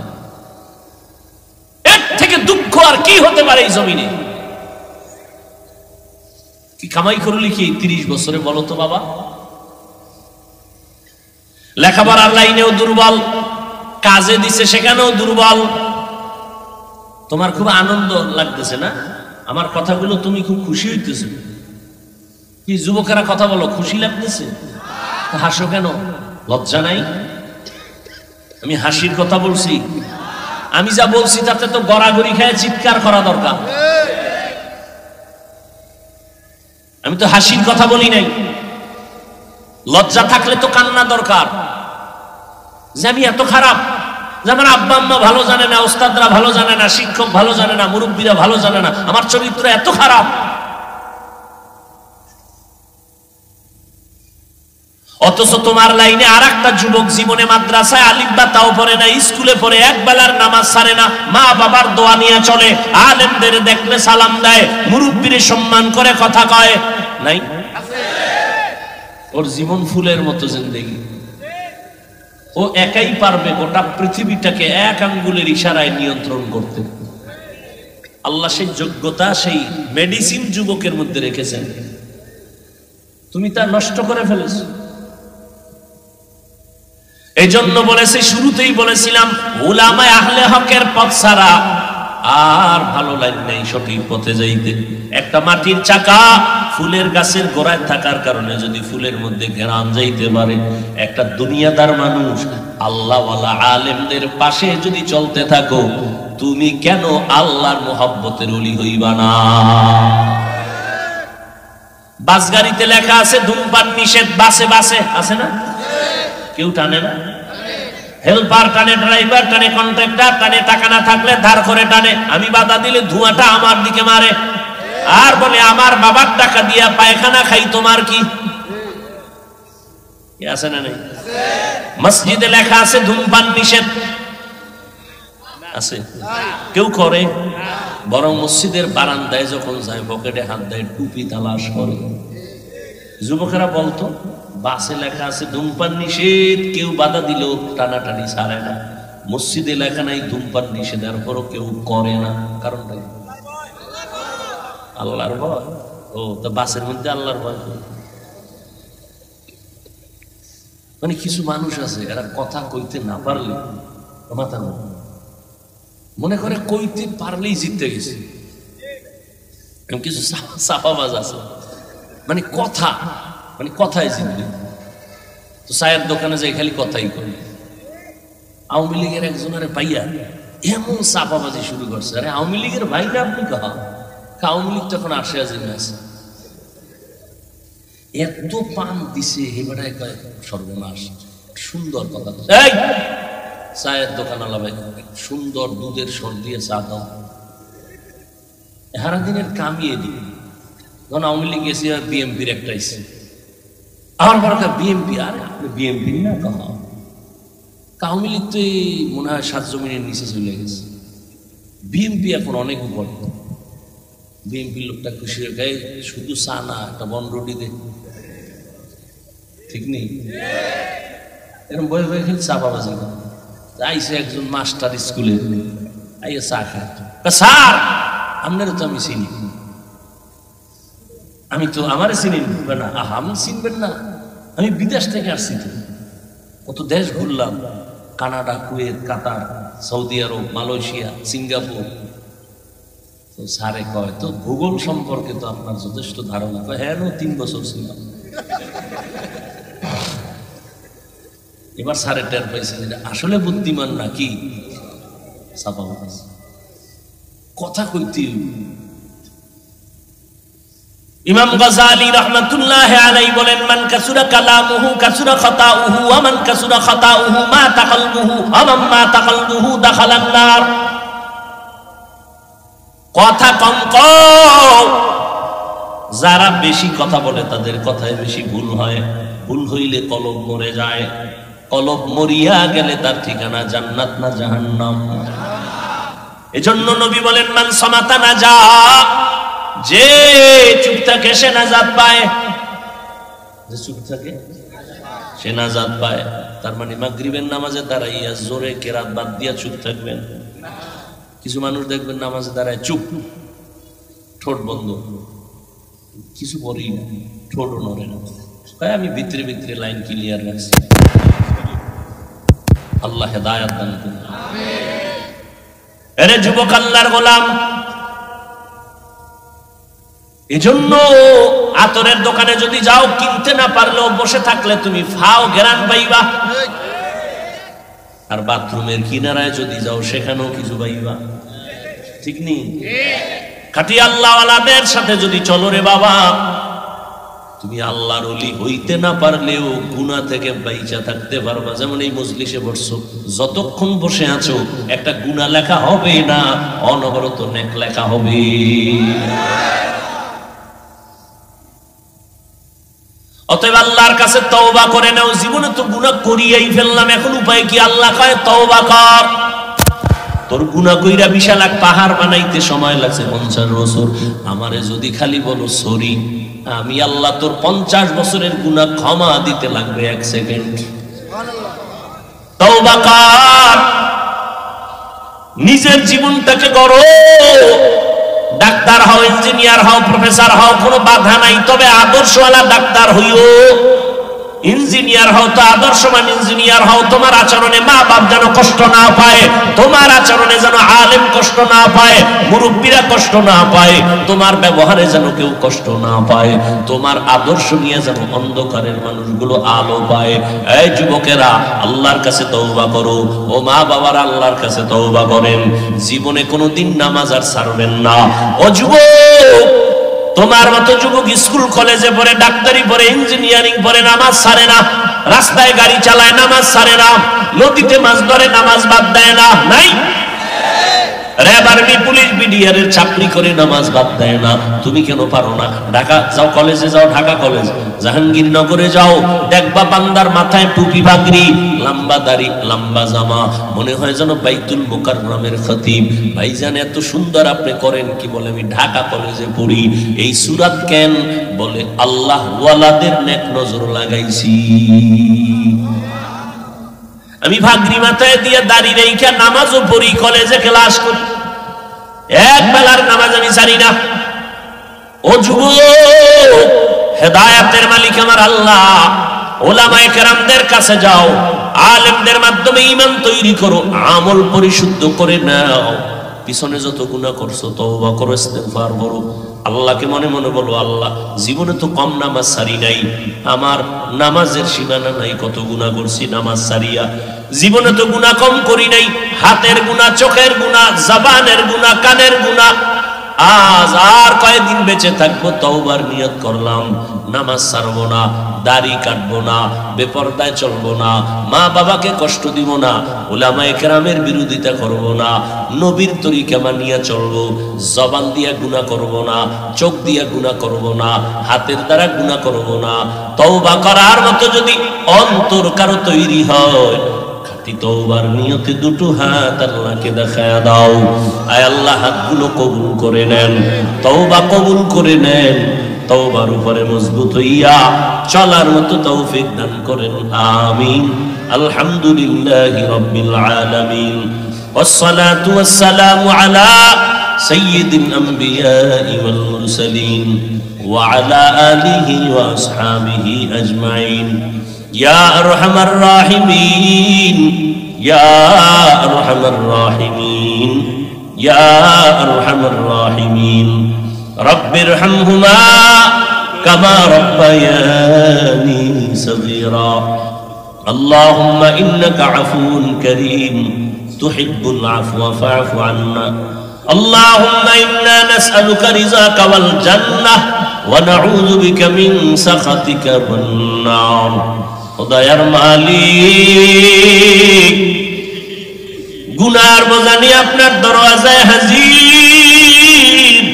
এর থেকে দুঃখ আর কি হতে পারে এই জমিনে? কি কামাই করলি কি 30 বছরে বলো তো বাবা? লেখাপড়ার লাইনেও দুর্বল, কাজে দিছে সেখানেও দুর্বল। তোমার খুব আনন্দ লাগতেছে না আমার কথাগুলো? তুমি খুব খুশি হইতেছ কি? যুবকেরা কথা বলো, খুশি লাগতেছে? হাসো কেন? লজ্জা নাই? আমি হাসির কথা বলছি। আমি যা বলছি তাতে তো গড়াগড়ি খায় চিৎকার করা দরকার। আমি তো হাসির কথা বলি নাই। লজ্জা থাকলে তো কান্না দরকার, যে আমি এত খারাপ, যে আমার আব্বা আম্মা ভালো জানে না, ওস্তাদরা ভালো জানে না, শিক্ষক ভালো জানে না, মুরব্বীরা ভালো জানে না, আমার চরিত্র এত খারাপ। অথচ তোমার লাইনে আর একটা যুবক জীবনে মাদ্রাসায় আলিফ বা তাও পড়ে না, স্কুলে পড়ে, এক বেলার নামাজ ছাড়ে না, মা বাবার দোয়া নিয়ে চলে, আলেমদের দেখলে সালাম দেয়, মুরব্বীর সম্মান করে কথা কয়। নাই? ওর জীবন ফুলের মতো জিন্দেগি। ও একাই পারবে গোটা পৃথিবীটাকে এক আঙ্গুলের ইশারায় নিয়ন্ত্রণ করতে। আল্লাহ সেই যোগ্যতা, সেই মেডিসিন যুবকের মধ্যে রেখেছেন, তুমি তা নষ্ট করে ফেলেছো। এই জন্য বলেছে, শুরুতেই বলেছিলাম, উলামায়ে আহলে হকের পথ ছাড়া আর ভালো লাগে নাই সঠিক পথে যাইতে। একটা মাটির চাকা ফুলের গাছের গোড়ায় থাকার কারণে যদি ফুলের মধ্যে ঘেরান যাইতে পারে, একটা দুনিয়াদার মানুষ আল্লাহওয়ালা আলেমদের পাশে যদি চলতে থাকো, তুমি কেন আল্লাহর মোহাব্বতের ওলি হইবা না? বাস গাড়িতে লেখা আছে ধূমপান নিষেধ, বাসে বাসে আছে না? কেউ টানে না? হেল্পার টানে, ড্রাইভার টানে, কন্ট্রাক্টর টানে, টাকা না থাকলে ধার করে টানে। আমি বাধা দিলে ধোঁয়াটা আমার দিকে মারে, আর বলে আমার বাবার টাকা দিয়া পায়খানা খাই, তোমার কি আছে না? নেই? মসজিদে লেখা আছে ধূমপান নিষেধ, আছে? কেউ করে? বরং মসজিদের বারান্দায় যখন যায় পকেটে হাত দেয়, টুপি তালাশ করে। যুবকেরা বলতো, বাসে লেখা আছে ধূমপান নিষেধ, কেউ বাধা দিলেও টানাটানি ছাড়ে না। মসজিদে লেখা নাই ধূমপান নিষেধ, এরপরও কেউ করে না। কারণটা আল্লাহর ভয়। ও তো বাসের মধ্যে আল্লাহর ভয়। মানে কিছু মানুষ আছে, এরা কথা কইতে না পারলে মাথা মনে করে কইতে পারলেই জিততে গেছে। কিছু সাফাবাজ আছে, মানে কথা, মানে কথায় জিতবে। তো চায়ের দোকানে যাই খালি কথাই করে। আওয়ামী লীগের একজনের পাইয়া এমন চাপাবাজি শুরু করছে, আরে আওয়ামী লীগের ভাই না আপনি? কহা আওয়ামী লীগ তখন আসে আজিমে আছে, এত পান দিছে এবারে কয় সর্বনাশ। সুন্দর কথা, এই চায়ের দোকান আলা ভাই, সুন্দর দুধের সর দিয়ে চা দাও, হারা দিনের কামিয়ে দিই। যখন আওয়ামী লীগ গেছি, বিএমপির একটা এসে আমার বড় বিএমপি, আরে আপনি বিএমপি না? কহা আওয়ামী লীগ তো মনে হয় 7 জমিনের নিচে চলে গেছে, বিএমপি এখন অনেক উপর। বিএমপি লোকটা খুশি হয়ে গায়ে শুধু চা না, একটা বনরুটি দে, ঠিক নেই? এরকম বয়ে বয়ে খেলে চা পাওয়া যায় না। আইসে একজন মাস্টার স্কুলে, আইয়া চা খায়, স্যার আপনারও তো আমি চিনি। আমি তো আমারে চিনি না। আহ, আমি চিনবেন না? আমি বিদেশ থেকে আসছি, তো কত দেশ ঘুরলাম, কানাডা, কুয়েত, কাতার, সৌদি আরব, মালয়েশিয়া, সিঙ্গাপুর। তো স্যারে কয়, তো ভূগোল সম্পর্কে তো আপনার যথেষ্ট ধারণা। কয় হ্যাঁ, 3 বছর ছিলাম। এবার স্যারে টের পাইছে আসলে বুদ্ধিমান নাকি সাফাবাজ, কথা কইতে। ইমাম গাযালী রাহমাতুল্লাহি আলাইহি বলেন, মান কাসুরা কালামুহু কাসুরা খাতাউহু ওয়া মান কাসুরা খাতাউহু মা তাকালবুহু আমান মা তাকালবুহু দাখালান নার। কথা কম কও, যারা বেশি কথা বলে তাদের কথায় বেশি ভুল হয়। ভুল হইলে কলব মরে যায়, কলব মরিয়া গেলে তার ঠিকানা জান্নাত না জাহান্নাম। এজন্য নবী বলেন, মান সামাতা নাজা, যে চুপ থাকে সে নাজাত পায়। যে চুপ থাকে সে নাজাত পায়। তার মানে মাগরিবের নামাজে দাঁড়াইয়া জোরে কেরাত বাদ দিয়া চুপ থাকবেন। কিছু মানুষ দেখবেন নামাজে দাঁড়ায় চুপ, ঠোঁট বন্ধ, কিছু বলি না, ঠোঁট নড়ে না, আমি ভিতরে ভিতরে লাইন ক্লিয়ার রাখছি। আল্লাহ হেদায়েত দান করুন। আরে যুবক আল্লাহর গোলাম, এজন্য আতরের দোকানে যদি যাও, কিনতে না পারলেও বসে থাকলে তুমি ফাও ঘেরান পাইবা। আর বাথরুমের কিনারায় যদি যাও, সেখানেও কিছু পাইবা, ঠিক নেই? খাঁটি আল্লাহওয়ালাদের সাথে যদি চলো রে বাবা, তুমি আল্লাহর ওলি হইতে না পারলেও গুনাহ থেকে বাইচা থাকতে পারবা। যেমন এই মজলিসে বসছো, যতক্ষণ বসে আছো একটা গুনাহ লেখা হবে না, অনবরত নেক লেখা হবে। অতএব আল্লাহর কাছে তওবা করে নাও। জীবনে তো গুনাহ করিয়াই ফেললাম, এখন উপায় কি? আল্লাহ কয় তওবা কর। তোর গুনাহ কইরা বিশাল এক পাহাড় বানাইতে সময় লাগছে 50 বছর, আমারে যদি খালি বলো সরি, আমি আল্লাহ তোর 50 বছরের গুনাহ ক্ষমা দিতে লাগবে 1 সেকেন্ড। তওবা কর, নিজের জীবনটাকে গড়ো। ডাক্তার হও, ইঞ্জিনিয়ার হও, প্রফেসর হও, কোনো বাধা নাই, তবে আদর্শওয়ালা ডাক্তার হইও। ইঞ্জিনিয়ার হও তো আদর্শবান ইঞ্জিনিয়ার হও। তোমার আচরণে মা বাপ যেন কষ্ট না পায়, তোমার আচরণে যেন আলেম কষ্ট না পায়, মুরব্বীরা কষ্ট না পায়, তোমার ব্যবহারে যেন কেউ কষ্ট না পায়, তোমার আদর্শ নিয়ে যেন অন্ধকারের মানুষগুলো আলো পায়। এই যুবকেরা, আল্লাহর কাছে তওবা করো। ও মা বাবার, আল্লাহর কাছে তওবা করেন। জীবনে কোনোদিন নামাজ আর ছাড়বেন না। ও যুবক, তোমার মতো যুবক স্কুল কলেজে পড়ে, ডাক্তারি পড়ে, ইঞ্জিনিয়ারিং পড়ে, নামাজ ছাড়ে না। রাস্তায় গাড়ি চালায়, নামাজ ছাড়ে না। নদীতে মাছ ধরে, নামাজ বাদ দেয় না। নাই? র্যাব, আর্মি, পুলিশ, বিডিআর এর চাকরি করে নামাজ বাদ দেয় না। তুমি কেন পারো না? ঢাকা যাও, কলেজে যাও, ঢাকা কলেজ, জাহাঙ্গীরনগরে যাও, দেখবা বান্দার মাথায় টুপি, পাগড়ি, লম্বা দাড়ি, লম্বা জামা, মনে হয় যেন বাইতুল মুকাররমের খতিব। ভাইজান, এত সুন্দর আপনি করেন কি? বলে আমি ঢাকা কলেজে পড়ি। এই সূরাত কেন? বলে আল্লাহ ওয়ালাদের নেক নজর লাগাইছি। আমি ভাগরি মাথায় দিয়ে দাড়ি রেখা নামাজও পড়ি, কলেজে ক্লাস করি, এক বেলার নামাজ আমি ছাড়ি না। ও যুবক, হেদায়েতের মালিক আমার আল্লাহ। ওলামায়ে কেরামদের কাছে যাও, আলেমদের মাধ্যমে ঈমান তৈরি করো, আমল পরিশুদ্ধ করে নাও। পিছনে যত গুনাহ করছো তওবা করো, ইস্তেগফার করো। আল্লাহকে মনে মনে বলো, আল্লাহ জীবনে তো কম নামাজ ছাড়ি নাই, আমার নামাজের সীমানা নাই, কত গুনাহ করছি নামাজ ছাড়িয়া। জীবনে তো গুনাহ কম করি নাই, হাতের গুনাহ, চোখের গুনাহ, জবানের গুনাহ, কানের গুনাহ। আজ আর কয়েকদিন বেঁচে থাকবো, তওবার নিয়ত করলাম, নামাজ ছাড়বো না, দাড়ি কাটবো না, বেপরদায় চলবো না, মা বাবাকে কষ্ট দিব না, উলামায়ে কেরামের বিরোধিতা করব না, নবীর তরিকা মানিয়া চলবো, জবান দিয়া গুনাহ করব না, চোখ দিয়া গুনাহ করব না, হাতের দ্বারা গুনাহ করব না। তওবা করার মতো যদি অন্তর কারো তৈরি হয়, তওবার নিয়তে দুটো হাত আল্লাহকে দেখায়া দাও। আয় আল্লাহ, হাতগুলো কবুল করে নেন, তওবা কবুল করে নেন, তওবার উপরে মজবুত হইয়া চলার মতো তৌফিক দান করেন। আমিন। আলহামদুলিল্লাহি রাব্বিল আলামিন, ওয়াসসালাতু ওয়াসসালামু আলা সাইয়্যিদিল আমবিয়াই ওয়াল মুরসালিন ওয়া আলা আলিহি ওয়া আসহাবিহি আজমাইন। ইয়া আরহামার রাহিমিন, ইয়া আরহামার রাহিমিন, ইয়া আরহামার রাহিমিন। রব্বিরহামহুমা কামা রব্বায়ানি সগীরা। আল্লাহুম্মা ইন্নাকা আফুউন কারীম তুহিব্বুল আফওয়া ফা'ফু আন্না। আল্লাহুম্মা ইন্না নাসআলুকা রিযাকা ওয়াল জান্নাহ ওয়া নাউযু বিকা মিন সাখাতিকা ওয়ান নার। খোদায়ার মালিক, গুনার বোঝা নিয়ে আপনার দরওয়াজায় হাজির।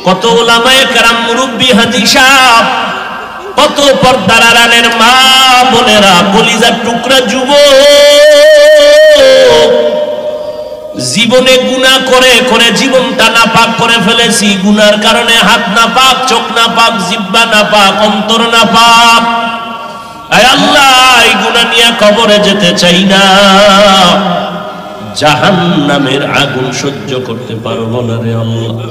কত উলামায়ে কেরাম, মুরব্বী, হাজী সাহেব, কত পর্দার আড়ালের মা বোনেরা, কলিজার টুকরা যুবক, জীবনে গুনাহ করে করে জীবনটা নাপাক করে ফেলেছি। গুনার কারণে হাত নাপাক, চোখ নাপাক, জিহ্বা নাপাক, অন্তর নাপাক। আয় আল্লাহ, এই গুনাহ নিয়ে কবরে যেতে চাই না, জাহান্নামের আগুন সহ্য করতে পারবো না রে আল্লাহ।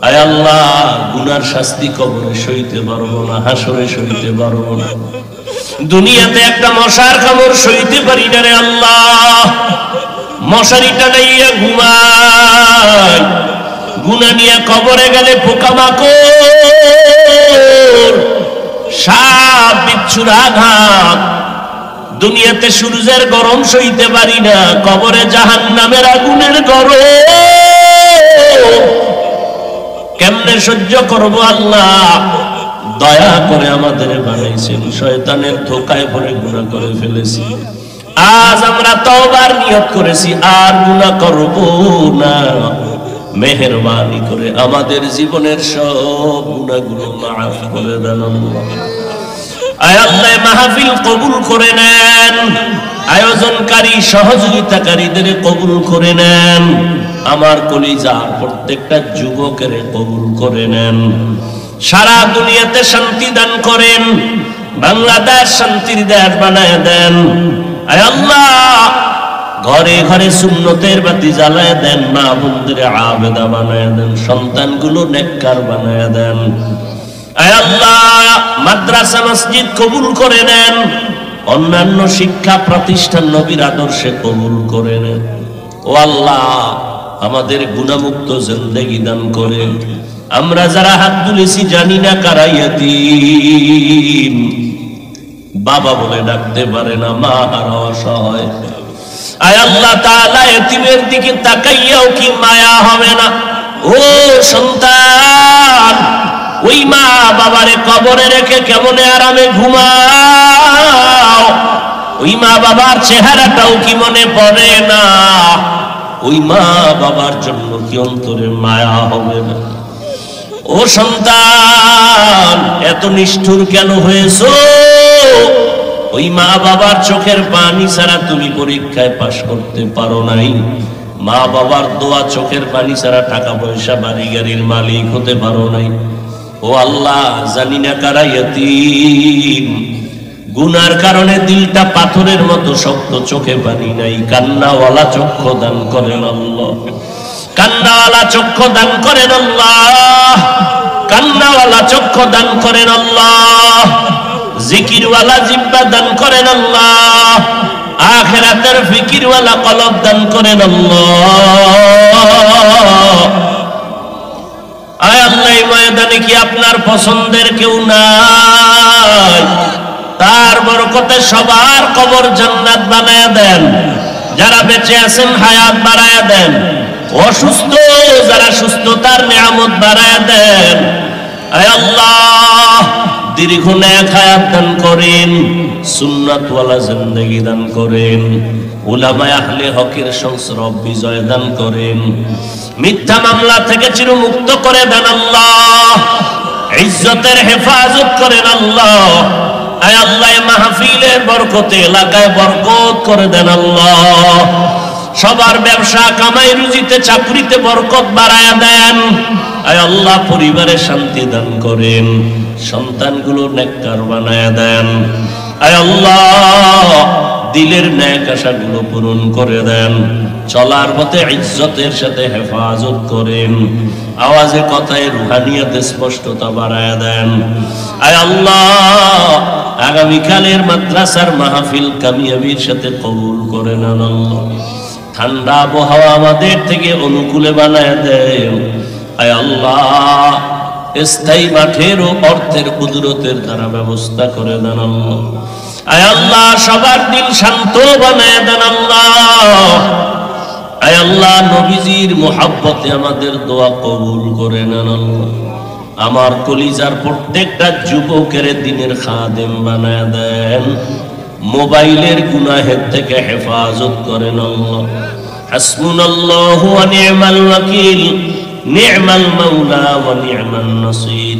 আয় আল্লাহ, গুনার শাস্তি কবরে সইতে পারবো না, হাসরে সইতে পারবো না, দুনিয়াতে একটা মশার কামড় সইতে পারি না রে আল্লাহ। মশারিটা নাইয়া ঘুমাই, গুনাহ নিয়ে কবরে গেলে পোকামাকড়, সাপ বিচ্ছুর আঘাত, দুনিয়াতে সূর্যের গরম সইতে পারি না, কবরে জাহান্নামের আগুনের গরম কেমনে সহ্য করব আল্লাহ? দয়া করে আমাদের বানাইছেন, শয়তানের ধোঁকায় পড়ে গুনাহ করে ফেলেছি। আজ আমরা তওবার নিয়ত করেছি, আর গুনাহ করব না। মেহেরবানি করে আমাদের জীবনের সব গুনাহগুলো মাফ করে দেন আল্লাহ। আয় আল্লাহ, মাহফিল কবুল করে নেন, আয়োজনকারী সহযোগিতাকারীদের কবুল করে নেন, আমার কলিজার প্রত্যেকটা যুবকের কবুল করে নেন। সারা দুনিয়াতে শান্তি দান করেন, বাংলাদেশ শান্তির দেশ বানায় দেন। আয় আল্লাহ, ঘরে ঘরে সুন্নতের বাতি জ্বালায় দেন, মা বোনদের আবেদা বানায় দেন, সন্তানগুলো নেককার বানায় দেন। আয় আল্লাহ, মাদ্রাসা মসজিদ কবুল করে নেন, অন্যান্য শিক্ষা প্রতিষ্ঠান নবীর আদর্শে কবুল করে নেন। ও আল্লাহ, আমাদের গুনাহমুক্ত জিন্দেগি দান করেন। আমরা যারা হাত তুলেছি জানি না কারা ইয়াতীম, বাবা বলে ডাকতে পারে না, মা হারা অসহায়। আয় আল্লাহ তাআলা, ইয়াতীমের দিকে তাকাইয়াও কি মায়া হবে না? ও সন্তান, ওই মা বাবারে কবরে রেখে কেমনে আরামে ঘুমাও? ওই মা বাবার চেহারাটাও কি মনে পড়ে না? ওই মা বাবার জন্য কি অন্তরে মায়া হবে না? ও সন্তান, এত নিষ্ঠুর কেন হয়েছো? ওই মা বাবার চোখের পানি ছাড়া তুমি পরীক্ষায় পাশ করতে পারো নাই। মা বাবার দোয়া, চোখের পানি ছাড়া টাকা পয়সা বাড়ি গাড়ির মালিক হতে পারো নাই। ও আল্লাহ, জানি না কারা ইয়াতীম, গুনার কারণে দিলটা পাথরের মতো শক্ত, চোখে পানি নাই, কান্নাওয়ালা চক্ষু দান করেন আল্লাহ, কান্নাওয়ালা চক্ষু দান করেন আল্লাহ, কান্নাওয়ালা চক্ষু দান করেন আল্লাহ, জিকিরওয়ালা জিহ্বা দান করেন আল্লাহ, আখিরাতের ফিকিরওয়ালা কলব দান করেন আল্লাহ। আয় আল্লাহ, এই ময়দানে কি আপনার পছন্দের কেউ নাই? তার বরকতে সবার কবর জান্নাত বানায়া দেন, যারা বেঁচে আছেন হায়াত বাড়ায়া দেন, অসুস্থ যারা সুস্থতার নিয়ামত বাড়ায়া দেন। আয় আল্লাহ, দীর্ঘ নেক হায়াত দান করেন, সুন্নাতওয়ালা জিন্দেগি দান করেন, উলামায়ে আহলে হকের সংস্রব বিজয় দান করেন, মিথ্যা মামলা থেকে চিরমুক্ত করে দেন আল্লাহ, ইজ্জতের হেফাজত করেন আল্লাহ। আয় আল্লাহ, মাহফিলের বরকতে এলাকায় বরকত করে দেন আল্লাহ, সবার ব্যবসা কামাই রুজিতে চাকরিতে বরকত বাড়ায়া দেন। আয় আল্লাহ, পরিবারে শান্তি দান করেন, সন্তানগুলো নেককার বানায়া দেন। আয় আল্লাহ, দিলের ন্যাক আশাগুলো পূরণ করে দেন, চলার পথে ইজ্জতের সাথে হেফাজত করেন, আওয়াজে কথায় রুহানিয়াতে স্পষ্টতা বাড়ায়া দেন। আয় আল্লাহ, আগামীকালের মাদ্রাসার মাহফিল কামিয়াবির সাথে কবুল করে নেন আল্লাহ, ঠান্ডা আবহাওয়া আমাদের থেকে অনুকূলে বানায়া দেন। আয় আল্লাহ, স্থায়ী মাঠের ও অর্থের কুদরতের দ্বারা ব্যবস্থা করে দেন আল্লাহ। আয় আল্লাহ, সবার দিল শান্ত বানায় দেন আল্লাহ। আয় আল্লাহ, নবীজির মুহাব্বতে আমাদের দোয়া কবুল করে নেন আল্লাহ। আমার কলিজার প্রত্যেকটা যুবকের দিনের খাদেম বানায় দেন, মোবাইলের গুনাহের থেকে হেফাজত করেন আল্লাহ। হাসবুনাল্লাহু ওয়া নি'মাল ওয়াকিল, নি'মাল মাওলা ওয়া নি'মান নাসির।